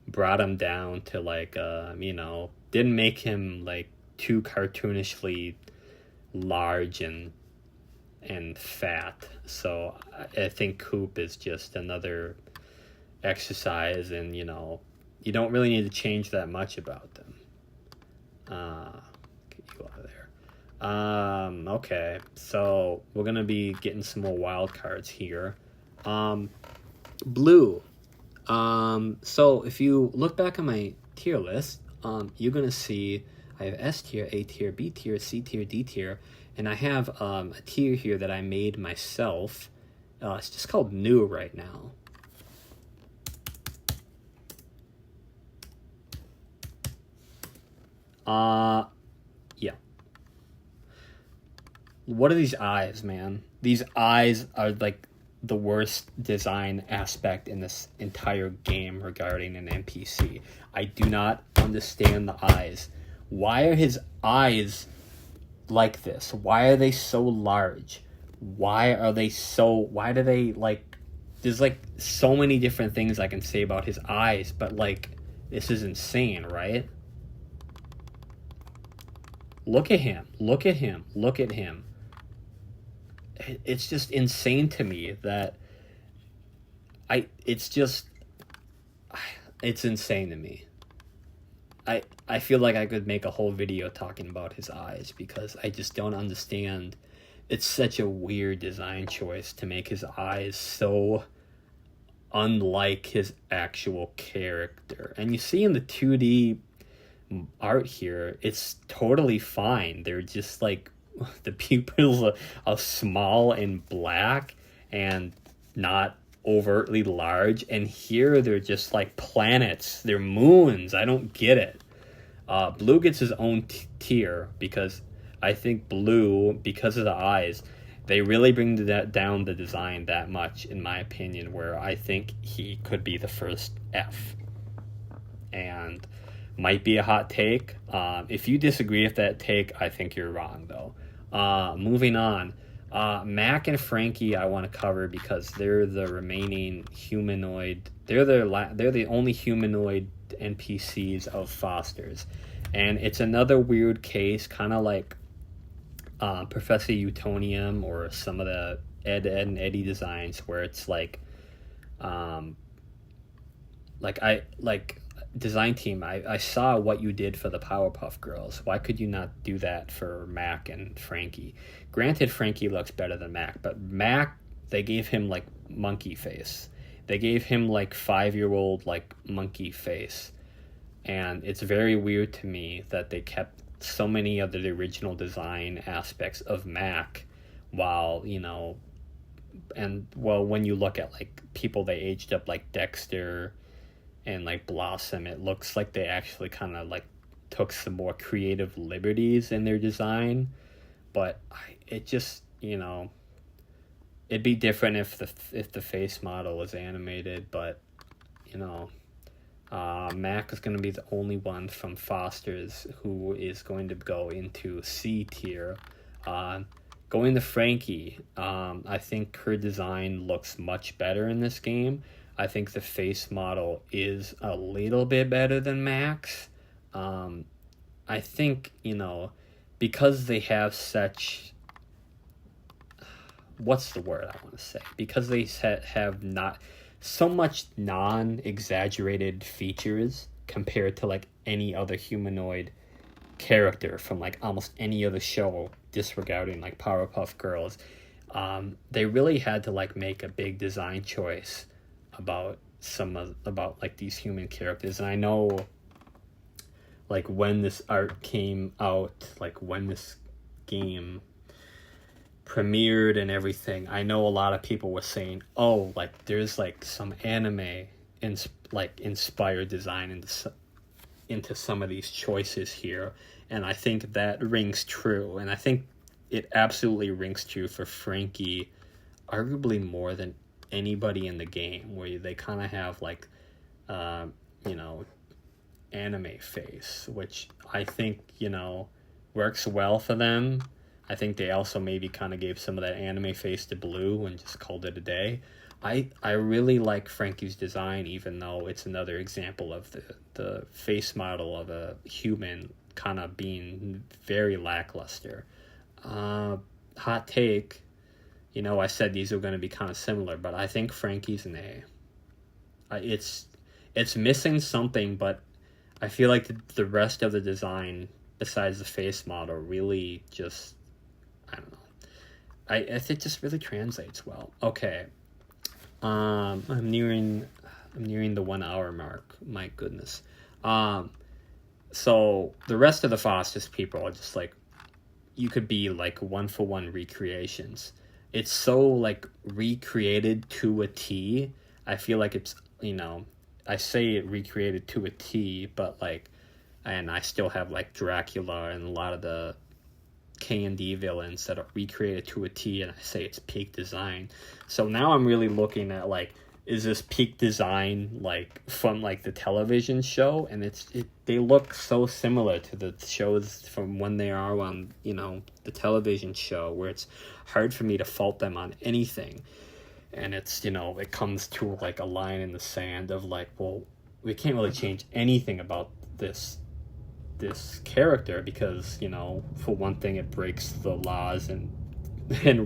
brought him down to like, didn't make him like too cartoonishly large and fat. So I think Coop is just another exercise, and you don't really need to change that much about them. Get you out of there. Okay, so we're gonna be getting some more wild cards here. Blue. So if you look back on my tier list, you're gonna see I have S tier, A tier, B tier, C tier, D tier, and I have a tier here that I made myself. It's just called New right now. Yeah. What are these eyes, man? These eyes are like the worst design aspect in this entire game regarding an NPC. I do not understand the eyes. Why are his eyes like this? Why are they so large? Why do they like, there's like so many different things I can say about his eyes, but like, this is insane, right? Look at him. It's just insane to me that it's insane to me. I feel like I could make a whole video talking about his eyes because I just don't understand. It's such a weird design choice to make his eyes so unlike his actual character. And you see in the 2D art here, it's totally fine. They're just like, the pupils are small and black and not overtly large, and here they're just like planets, they're moons. I don't get it. Blue gets his own tier because I think Blue, because of the eyes, they really bring down the design that much, in my opinion, where I think he could be the first F. And might be a hot take. If you disagree with that take, I think you're wrong, though. Moving on. Mac and Frankie I want to cover because they're the remaining humanoid. They're the only humanoid NPCs of Foster's. And it's another weird case, kind of like Professor Utonium or some of the Ed and Eddie designs, where it's like design team, I saw what you did for the Powerpuff Girls. Why could you not do that for Mac and Frankie? Granted, Frankie looks better than Mac, but Mac, they gave him like monkey face. They gave him like 5-year-old like monkey face. And it's very weird to me that they kept so many of the original design aspects of Mac while, when you look at like people they aged up like Dexter and like Blossom, it looks like they actually kind of like took some more creative liberties in their design. But it just, it'd be different if the face model was animated, but Mac is going to be the only one from Foster's who is going to go into C tier. Going to Frankie, I think her design looks much better in this game. I think the face model is a little bit better than Mac's. I think, because they have such, what's the word I want to say? Because they have not so much non-exaggerated features compared to like any other humanoid character from like almost any other show, disregarding like Powerpuff Girls. They really had to like make a big design choice about about like these human characters. And I know like when this art came out, like when this game premiered and everything, I know a lot of people were saying, oh, like there's like some anime inspired design into some of these choices here. And I think that rings true, and I think it absolutely rings true for Frankie, arguably more than anybody in the game, where they kind of have like anime face, which I think works well for them. I think they also maybe kind of gave some of that anime face to Blue and just called it a day. I really like Frankie's design, even though it's another example of the face model of a human kind of being very lackluster. Hot take, I said these are going to be kind of similar, but I think Frankie's an A. It's missing something, but I feel like the rest of the design, besides the face model, really just, I don't know. It just really translates well. Okay. I'm nearing the 1 hour mark. My goodness. So the rest of the Foster's people are just like, you could be like 1-for-1 recreations. It's so like recreated to a T. I feel like it's, I say it recreated to a T, but like, and I still have like Dracula and a lot of the K&D villains that are recreated to a T, and I say it's peak design. So now I'm really looking at like, is this peak design like from like the television show? And they look so similar to the shows from when they are on the television show, where it's hard for me to fault them on anything. And it's it comes to like a line in the sand of like, well, we can't really change anything about this character because for one thing it breaks the laws and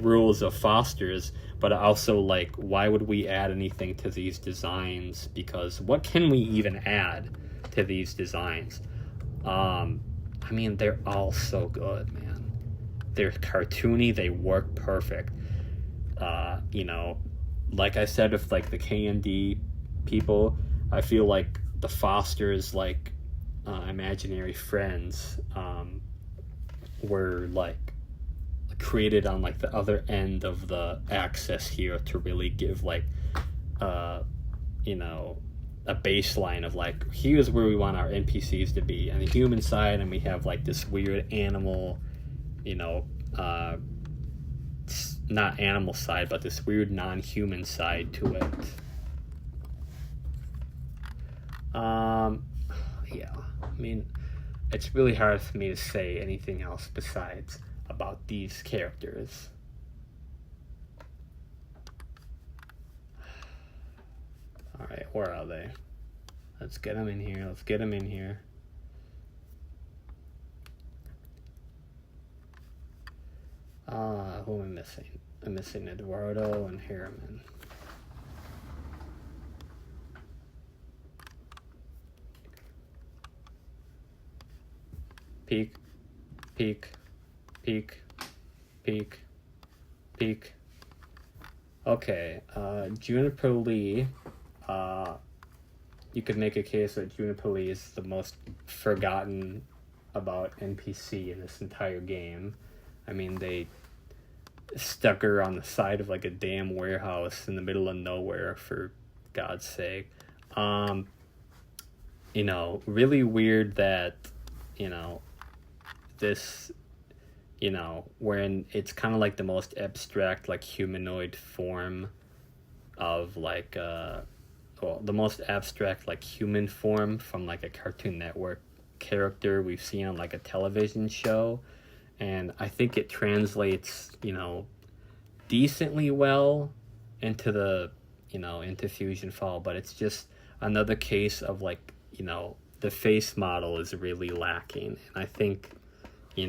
rules of Foster's, but also like, why would we add anything to these designs? Because what can we even add to these designs? I mean, they're all so good, man. They're cartoony, they work perfect. Like I said, with like the K&D people, I feel like the Fosters, like imaginary friends, were like created on like the other end of the axis here to really give like a baseline of like, here's where we want our NPCs to be on the human side, and we have like this weird animal, not animal side, but this weird non-human side to it. Yeah, I mean, it's really hard for me to say anything else besides about these characters. Alright, where are they? Let's get them in here. Who am I missing? I'm missing Eduardo and Harriman. Peek. Okay, Juniper Lee, you could make a case that Juniper Lee is the most forgotten about NPC in this entire game. I mean, they stuck her on the side of like a damn warehouse in the middle of nowhere, for God's sake. Really weird that, this, when it's kind of like the most abstract, like humanoid form of like, the most abstract, like human form from like a Cartoon Network character we've seen on like a television show. And I think it translates, decently well into the, into FUSIONFALL, but it's just another case of like, the face model is really lacking. And I think, I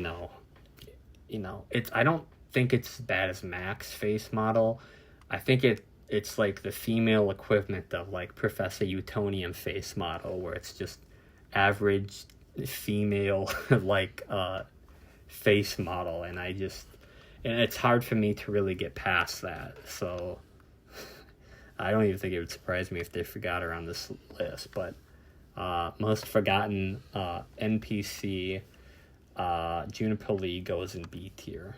don't think it's as bad as Mac's face model. I think it's like the female equivalent of like Professor Utonium face model, where it's just average female like face model, and it's hard for me to really get past that. So I don't even think it would surprise me if they forgot her on this list. But most forgotten NPC, Juniper Lee goes in B tier.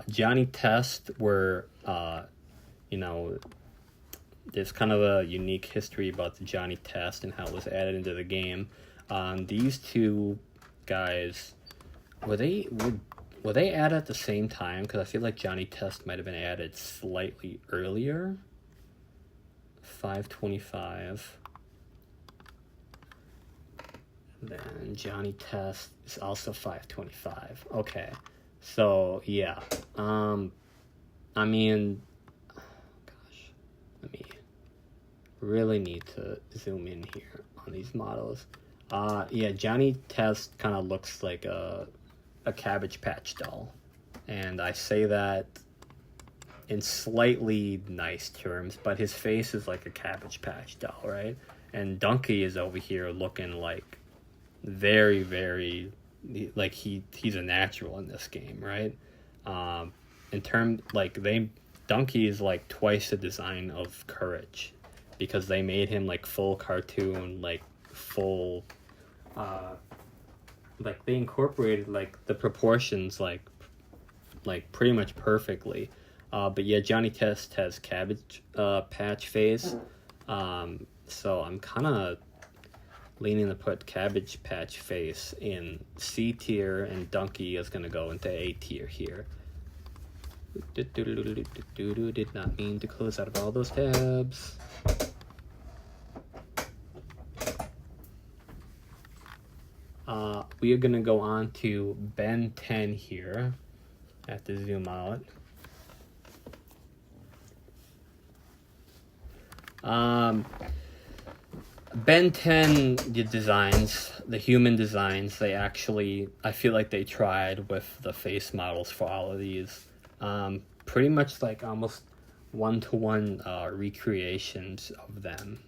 Johnny Test were, there's kind of a unique history about the Johnny Test and how it was added into the game. These two guys, were they added at the same time? Because I feel like Johnny Test might have been added slightly earlier. 525. Then Johnny Test is also 525. Okay. So, yeah. I mean, gosh, let me really need to zoom in here on these models. Yeah, Johnny Test kind of looks like a Cabbage Patch doll. And I say that in slightly nice terms, but his face is like a Cabbage Patch doll, right? And Donkey is over here looking like very, very, like he's a natural in this game, right? In terms, like, Donkey is like twice the design of Courage, because they made him like full cartoon, like full, like they incorporated like the proportions like pretty much perfectly. But yeah, Johnny Test has Cabbage Patch face. So I'm kind of leaning to put Cabbage Patch face in C tier, and Donkey is going to go into A tier here. Did not mean to close out of all those tabs. We are going to go on to Ben 10 here. I have to zoom out. Ben 10, the designs, the human designs, I feel like they tried with the face models for all of these. Pretty much like almost one-to-one recreations of them.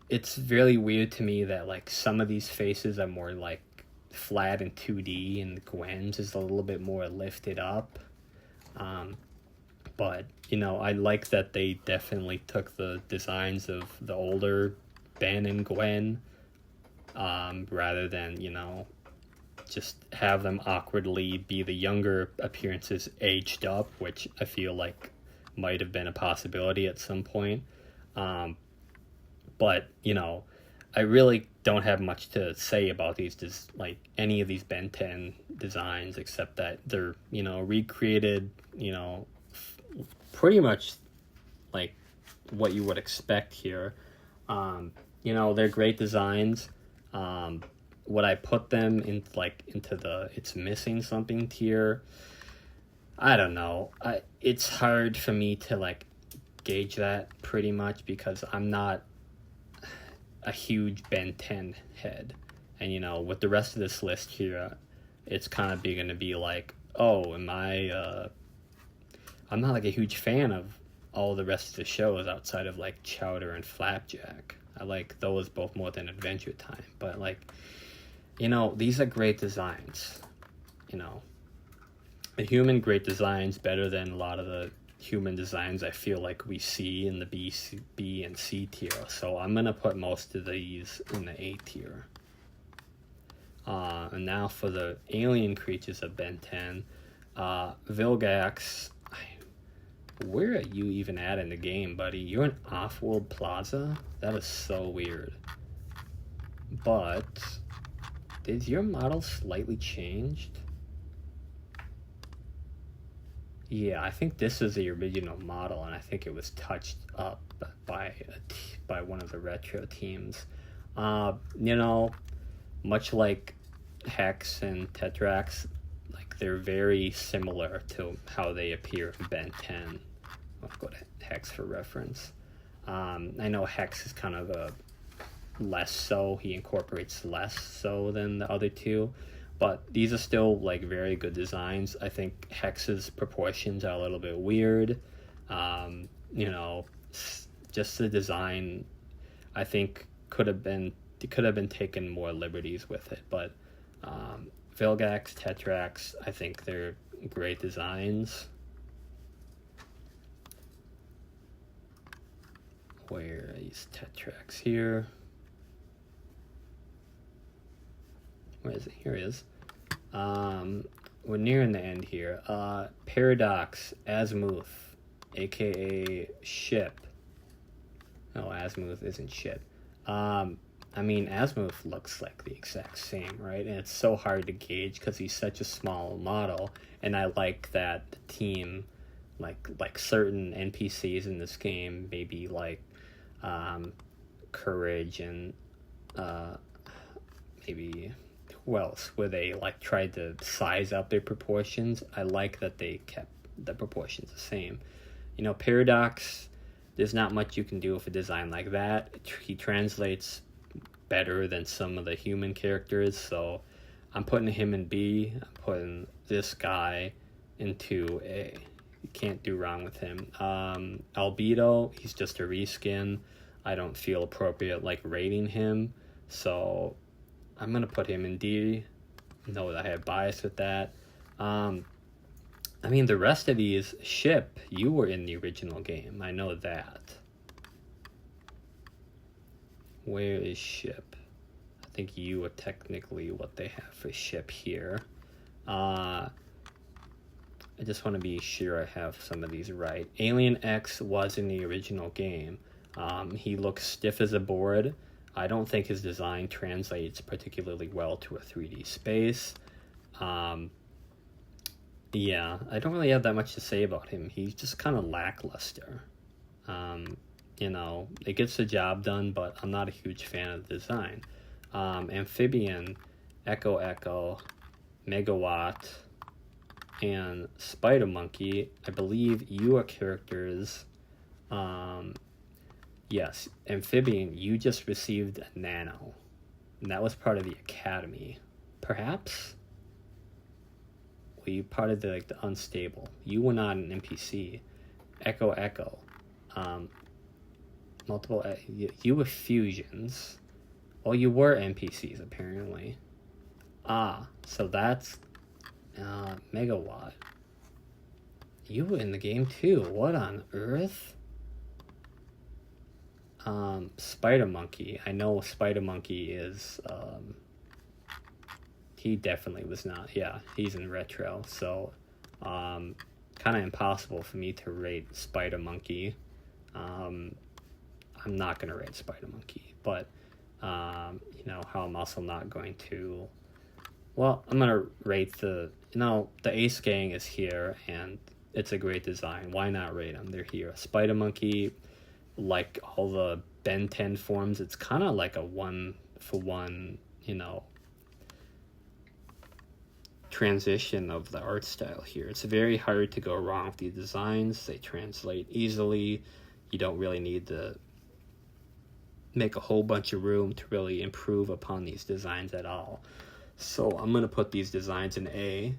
It's really weird to me that like some of these faces are more like flat in 2D, and Gwen's is a little bit more lifted up. But, I like that they definitely took the designs of the older Ben and Gwen, rather than, just have them awkwardly be the younger appearances aged up, which I feel like might have been a possibility at some point. But, I really don't have much to say about these, any of these Ben 10 designs, except that they're, recreated, pretty much like what you would expect here. They're great designs. Would I put them into the it's missing something tier? I don't know. It's hard for me to gauge that pretty much, because I'm not a huge Ben 10 head. And with the rest of this list here, it's kind of going to be like, oh, I'm not a huge fan of all the rest of the shows outside of Chowder and Flapjack. I like those both more than Adventure Time. But these are great designs. The human great designs better than a lot of the human designs I feel like we see in the B and C tier. So I'm going to put most of these in the A tier. And now for the alien creatures of Ben 10. Vilgax, where are you even at in the game, buddy? You're in Offworld Plaza? That is so weird. But did your model slightly changed? Yeah, I think this is the original model, and I think it was touched up by one of the retro teams. Much like Hex and Tetrax, they're very similar to how they appear in Ben 10. I'll go to Hex for reference. I know Hex is kind of a less so. He incorporates less so than the other two, but these are still like very good designs. I think Hex's proportions are a little bit weird. You know, just the design, I think could have been taken more liberties with it. But Vilgax, Tetrax, I think they're great designs. Where is Tetrax here? Where is it? Here it is. We're nearing the end here. Paradox, Azimuth, aka Ship. No, Azimuth isn't Ship. I mean, Azimuth looks like the exact same, right? And it's so hard to gauge because he's such a small model. And I like that the team, like certain NPCs in this game, maybe like Courage and maybe who else, where they like tried to size up their proportions. I like that they kept the proportions the same. You know, Paradox, there's not much you can do with a design like that. He translates better than some of the human characters, so I'm putting him in B. I'm putting this guy into A. You can't do wrong with him. Albedo, he's just a reskin. I don't feel appropriate like rating him, so I'm gonna put him in D. Know that I have bias with that. I mean, the rest of these, Ship, you were in the original game. I know that. Where is Ship? I think you are technically what they have for Ship here. I just want to be sure I have some of these right. Alien X was in the original game. He looks stiff as a board. I don't think his design translates particularly well to a 3D space. Yeah, I don't really have that much to say about him. He's just kind of lackluster. You know, it gets the job done, but I'm not a huge fan of the design. Amphibian, Echo, Megawatt, and Spider Monkey, I believe you are characters. Yes, Amphibian, you just received a Nano, and that was part of the Academy. Perhaps? Were you part of the Unstable? You were not an NPC. Echo. Multiple. You were fusions. Well, you were NPCs apparently. So that's Megawatt. You were in the game too. What on earth? Spider Monkey. I know Spider Monkey is. He definitely was not. Yeah, he's in retro. So, kind of impossible for me to rate Spider Monkey. I'm not gonna rate Spider Monkey, but you know how I'm also not going to. Well, I'm gonna rate the Ace Gang is here and it's a great design. Why not rate them? They're here. Spider Monkey, like all the Ben 10 forms, it's kind of like a 1-for-1, transition of the art style here. It's very hard to go wrong with the designs. They translate easily. You don't really need to make a whole bunch of room to really improve upon these designs at all. So I'm going to put these designs in A.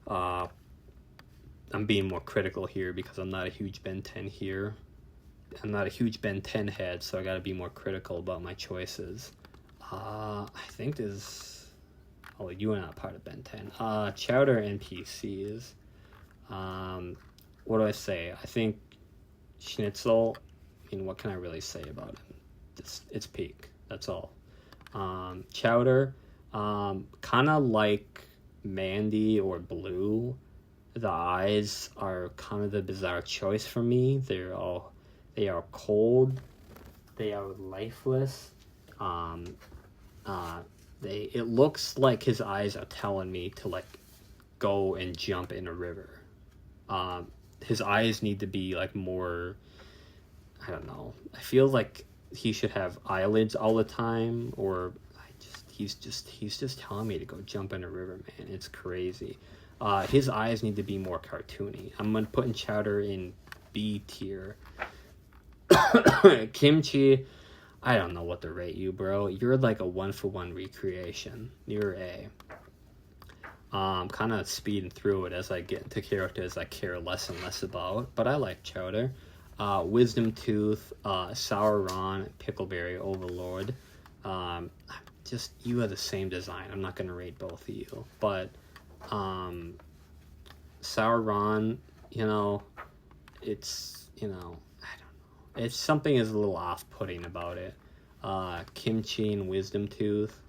I'm being more critical here because I'm not a huge Ben 10 here. I'm not a huge Ben 10 head, so I got to be more critical about my choices. I think this... Oh, you are not part of Ben 10. Chowder NPCs. What do I say? I think Schnitzel, what can I really say about him? It's peak. That's all. Chowder, kind of like Mandy or Blue. The eyes are kind of the bizarre choice for me. They are cold. They are lifeless. It looks like his eyes are telling me to go and jump in a river. His eyes need to be more, I don't know. I feel like he should have eyelids all the time, or he's just telling me to go jump in a river, man. It's crazy. His eyes need to be more cartoony. I'm gonna put Chowder in B tier. Kimchi, I don't know what to rate you, bro. You're like a 1-for-1 recreation. You're A. Kind of speeding through it as I get into characters I care less and less about, but I like Chowder. Wisdom Tooth, Sauron, Pickleberry, Overlord. Just, you have the same design. I'm not going to rate both of you. But, Sauron, it's, I don't know. It's something is a little off-putting about it. Kimchi and Wisdom Tooth.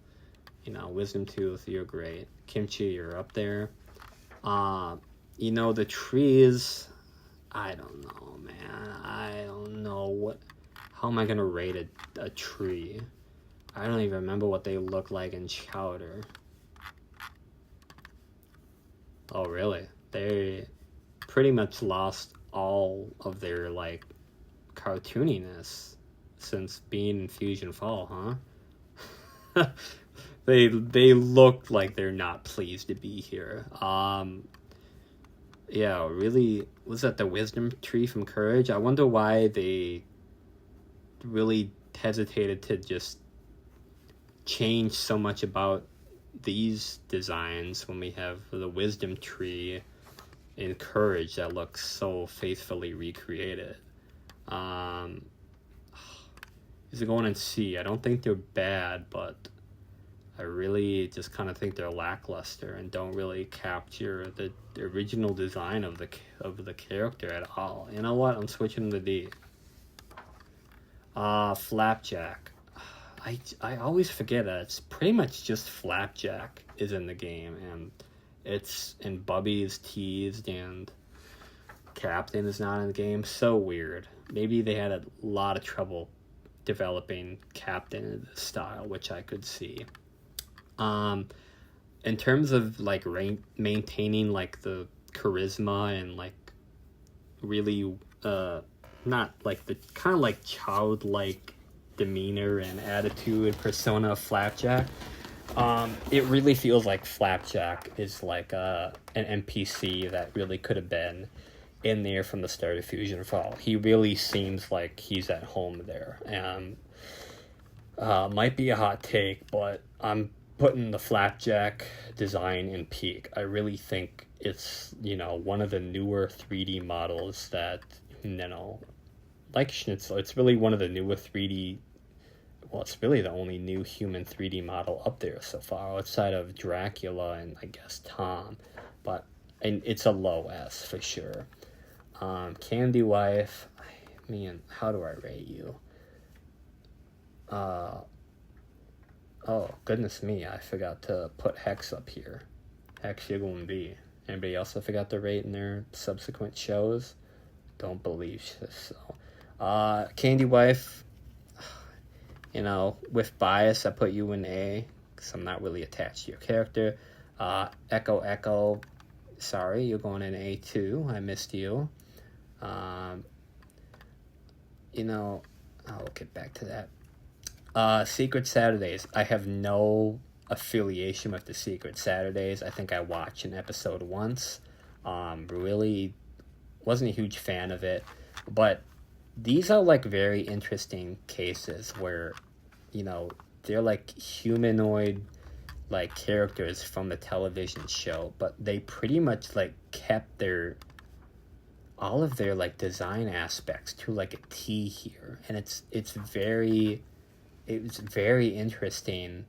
Wisdom Tooth, you're great. Kimchi, you're up there. The trees, I don't know, man. I don't know how am I gonna rate a tree? I don't even remember what they look like in Chowder. Oh, really? They pretty much lost all of their, cartooniness since being in FUSIONFALL, huh? They look like they're not pleased to be here. Yeah, really, was that the wisdom tree from Courage? I wonder why they really hesitated to just change so much about these designs when we have the wisdom tree in Courage that looks so faithfully recreated. Is it going in C? I don't think they're bad, but I really just kind of think they're lackluster and don't really capture the original design of the character at all. You know what? I'm switching to D. Flapjack. I always forget that it's pretty much just Flapjack is in the game, and Bubby's teased, and Captain is not in the game. So weird. Maybe they had a lot of trouble developing Captain in this style, which I could see. In terms of maintaining the charisma and really not the kind of childlike demeanor and attitude and persona of Flapjack, it really feels like Flapjack is an NPC that really could have been in there from the start of FUSIONFALL. He really seems like he's at home there, and might be a hot take, but I'm putting the Flapjack design in peak. I really think it's, one of the newer 3D models that, like Schnitzel, it's really one of the newer 3D, well, it's really the only new human 3D model up there so far, outside of Dracula and, I guess, Tom. And it's a low S for sure. Candy Wife, man, how do I rate you? Oh, goodness me, I forgot to put Hex up here. Hex, you're going to be. Anybody else I forgot to rate in their subsequent shows? Don't believe so. Candy Wife, with bias, I put you in A, because I'm not really attached to your character. Echo, sorry, you're going in A too. I missed you. I'll get back to that. Secret Saturdays. I have no affiliation with the Secret Saturdays. I think I watched an episode once. Really wasn't a huge fan of it. But these are very interesting cases where, they're humanoid characters from the television show, but they pretty much kept all of their design aspects to a T here. And it's very interesting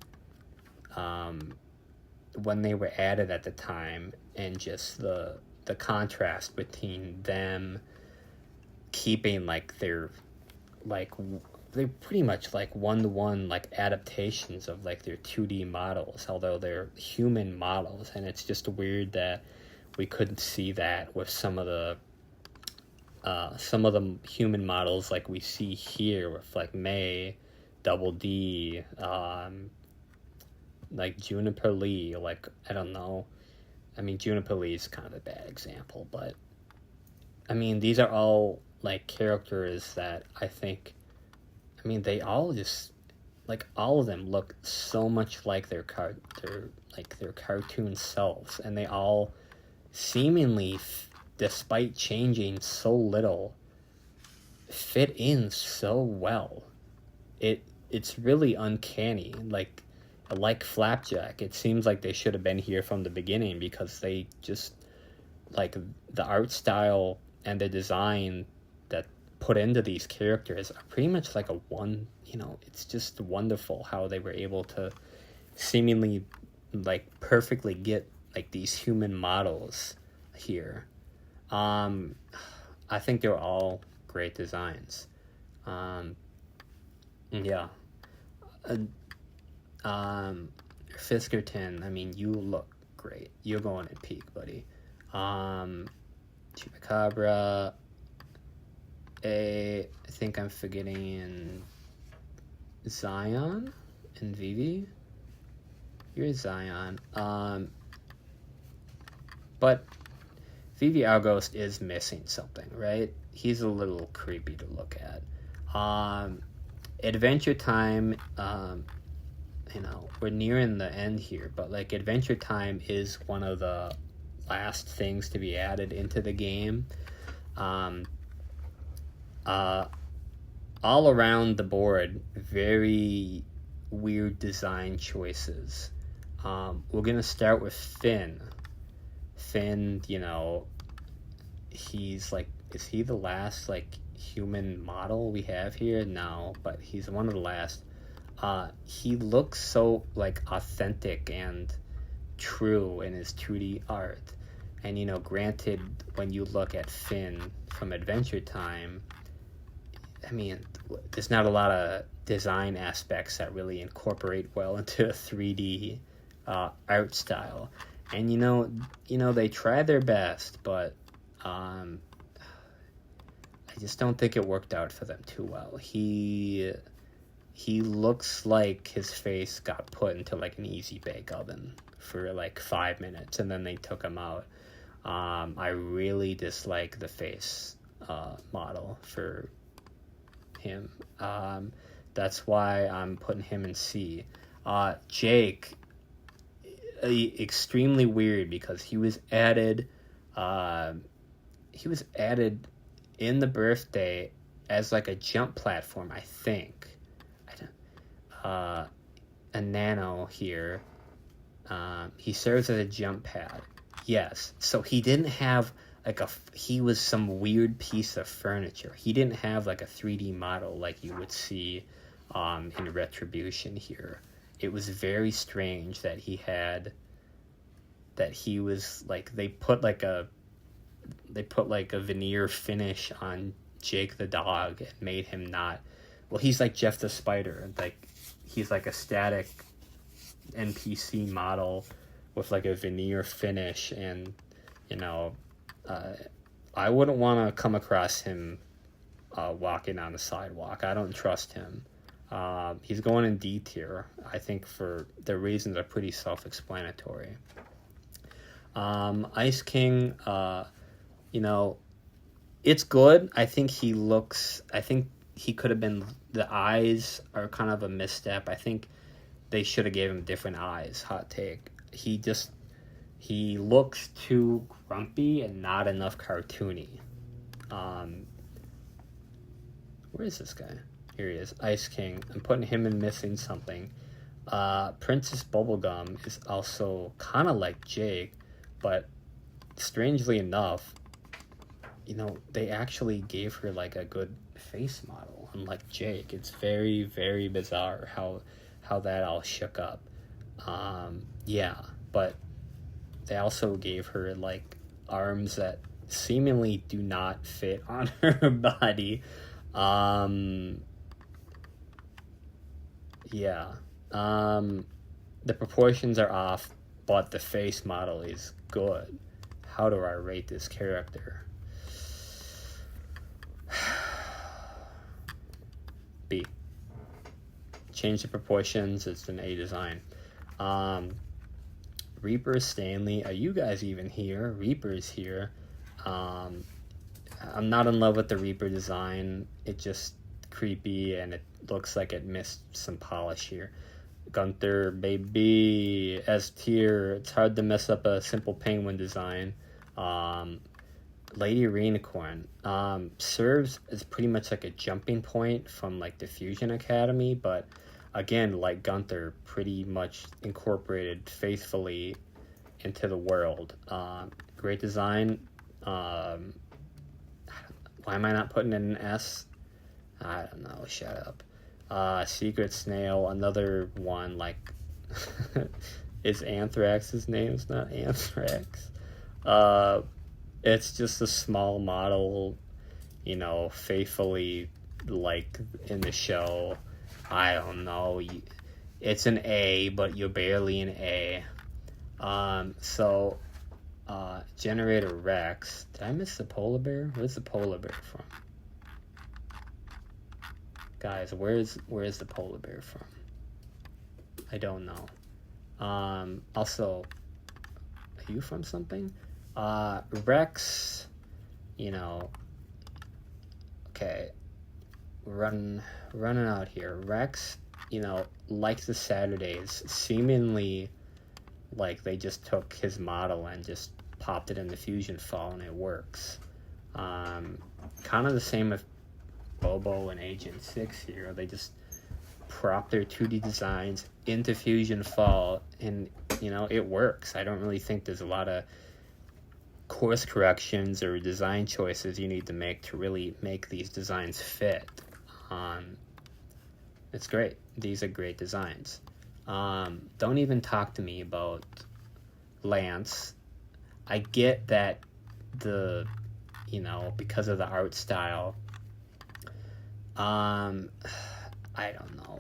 when they were added at the time, and just the contrast between them keeping they're pretty much one-to-one adaptations of their 2D models, although they're human models. And it's just weird that we couldn't see that with some of the human models we see here with May, Double D, Juniper Lee. I don't know. I mean, Juniper Lee is kind of a bad example, but I mean, these are all characters that I think, they all just all of them look so much like their cartoon selves, and they all seemingly, despite changing so little, fit in so well. It's really uncanny. Like Flapjack, it seems like they should have been here from the beginning, because they just, like, the art style and the design that put into these characters are pretty much like a one, it's just wonderful how they were able to seemingly, like, perfectly get, like, these human models here. I think they're all great designs. Yeah. Fiskerton, I mean, you look great. You're going at peak, buddy. Chupacabra. I think I'm forgetting Zion and Vivi. You're Zion. But Vivi Argos is missing something, right? He's a little creepy to look at. Adventure Time, we're nearing the end here, but, like, Adventure Time is one of the last things to be added into the game. All around the board, very weird design choices. We're gonna start with Finn. Finn, he's like, is he the last, like, human model we have here? No, but he's one of the last. He looks so, like, authentic and true in his 2D art. And, granted, when you look at Finn from Adventure Time, I mean, there's not a lot of design aspects that really incorporate well into a 3D art style. And, they try their best, but I just don't think it worked out for them too well. He looks like his face got put into, like, an easy bake oven for, like, 5 minutes, and then they took him out. I really dislike the face model for him. That's why I'm putting him in C. Jake, extremely weird, because he was added in the birthday as, like, a jump platform, I think. A nano here. He serves as a jump pad. Yes. So he didn't have, like, he was some weird piece of furniture. He didn't have, like, a 3D model like you would see in Retribution here. It was very strange that he was, like, they put like a veneer finish on Jake the dog and made him not, well, he's like Jeff the Spider, like, he's like a static NPC model with, like, a veneer finish. And I wouldn't want to come across him walking on the sidewalk. I don't trust him. He's going in D tier. I think for the reasons are pretty self-explanatory. Ice King, it's good. I think he could have been, the eyes are kind of a misstep. I think they should have gave him different eyes. Hot take. He looks too grumpy and not enough cartoony. Where is this guy? Here he is, Ice King. I'm putting him in missing something. Princess Bubblegum is also kind of like Jake, but strangely enough, they actually gave her, like, a good face model, unlike Jake. It's very, very bizarre how that all shook up. Yeah, but they also gave her, like, arms that seemingly do not fit on her body. Yeah. The proportions are off, but the face model is good. How do I rate this character? B. Change the proportions. It's an A design. Reaper Stanley. Are you guys even here? Reaper's here. I'm not in love with the Reaper design. It's just creepy, and it looks like it missed some polish here. Gunther, baby, S tier. It's hard to mess up a simple penguin design. Lady Unicorn serves as pretty much like a jumping point from like the Fusion Academy, but again, like Gunther, pretty much incorporated faithfully into the world. Great design. Why am I not putting in an S? I don't know. Shut up. Secret Snail, another one like is Anthrax his name? It's not Anthrax. Uh, it's just a small model, faithfully like in the show. I don't know. It's an A, but you're barely an A. Generator Rex. Did I miss the polar bear? Where's the polar bear from? Guys, where's the polar bear from? I don't know. Also, are you from something? Rex, okay, running out here. Rex, like the Saturdays, seemingly like they just took his model and just popped it in the FUSIONFALL and it works. Kind of the same with Bobo and Agent 6 here. They just prop their 2D designs into FUSIONFALL and, it works. I don't really think there's a lot of course corrections or design choices you need to make to really make these designs fit. It's great. These are great designs. Don't even talk to me about Lance. I get that because of the art style. I don't know.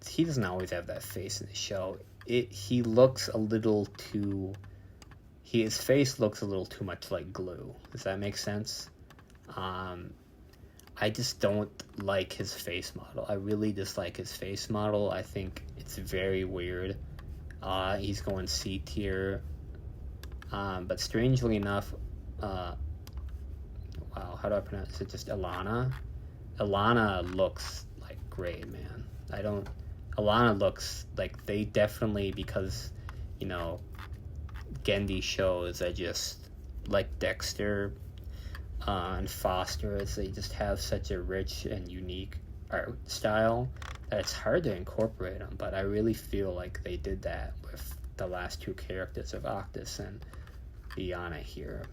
He doesn't always have that face in the show. He looks a little too... His face looks a little too much like glue. Does that make sense? I just don't like his face model. I really dislike his face model. I think it's very weird. He's going C tier. But strangely enough, wow, how do I pronounce it? Just Ilana? Ilana looks like great, man. Ilana looks like they definitely, because, Gendy shows, I just like Dexter and Foster, as they just have such a rich and unique art style that it's hard to incorporate them, but I really feel like they did that with the last two characters of Octus and Biana here.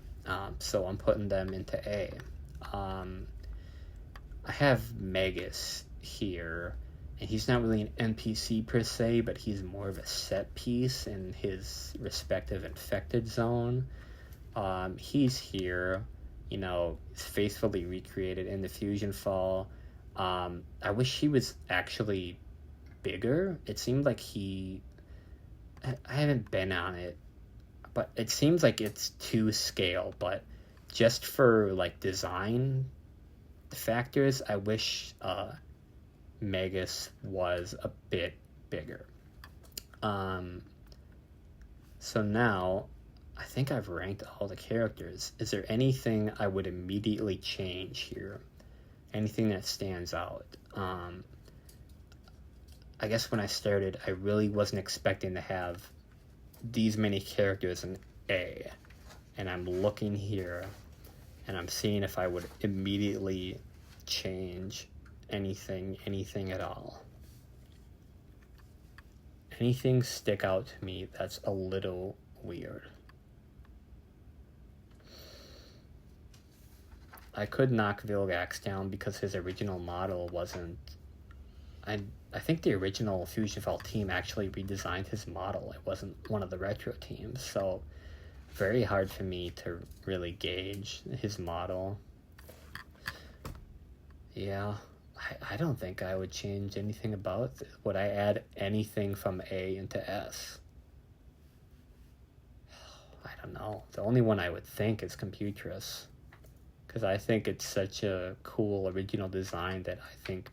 So I'm putting them into A. I have Megas here, and he's not really an NPC per se, but he's more of a set piece in his respective infected zone. He's here, faithfully recreated in the FUSIONFALL. I wish he was actually bigger. It seemed like I haven't been on it, but it seems like it's to scale, but just for like design factors, I wish Megas was a bit bigger. So now I think I've ranked all the characters. Is there anything I would immediately change here? Anything that stands out? I guess when I started, I really wasn't expecting to have these many characters in A. And I'm looking here, and I'm seeing if I would immediately change anything at all. Anything stick out to me that's a little weird? I could knock Vilgax down because his original model wasn't... I think the original FUSIONFALL team actually redesigned his model. It wasn't one of the retro teams, so very hard for me to really gauge his model. Yeah, I don't think I would change anything about it. Would I add anything from A into S? I don't know. The only one I would think is Computress, because I think it's such a cool original design that I think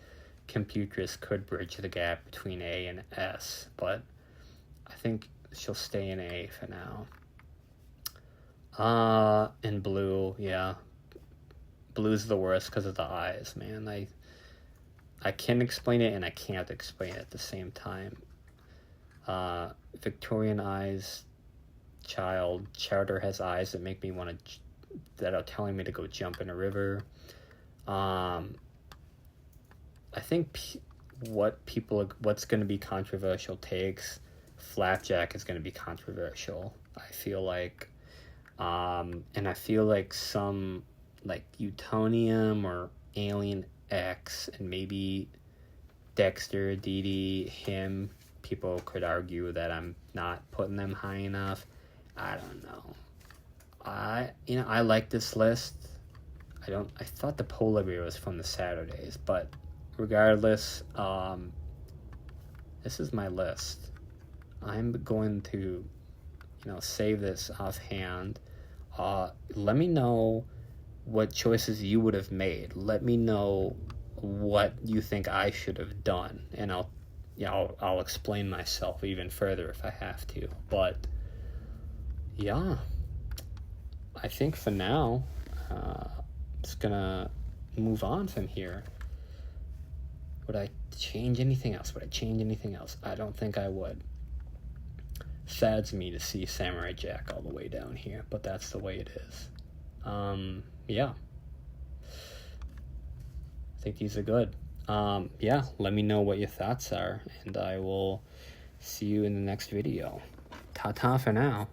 Computress could bridge the gap between A and S, but I think she'll stay in A for now. And Blue, yeah. Blue's the worst because of the eyes, man. I can explain it and I can't explain it at the same time. Victorian eyes, Chowder has eyes that make me want to that are telling me to go jump in a river. I think what's going to be controversial takes, Flapjack is going to be controversial. I feel like, and I feel like some, like Utonium or Alien X, and maybe Dexter, Dee, him, people could argue that I'm not putting them high enough. I don't know. I like this list. I thought the Polar Bear was from the Saturdays, but regardless, this is my list. I'm going to, save this offhand. Let me know what choices you would have made. Let me know what you think I should have done, and I'll explain myself even further if I have to. But yeah, I think for now, just gonna move on from here. Would I change anything else? I don't think I would. Sads me to see Samurai Jack all the way down here, but that's the way it is. Yeah. I think these are good. Yeah, let me know what your thoughts are, and I will see you in the next video. Ta-ta for now.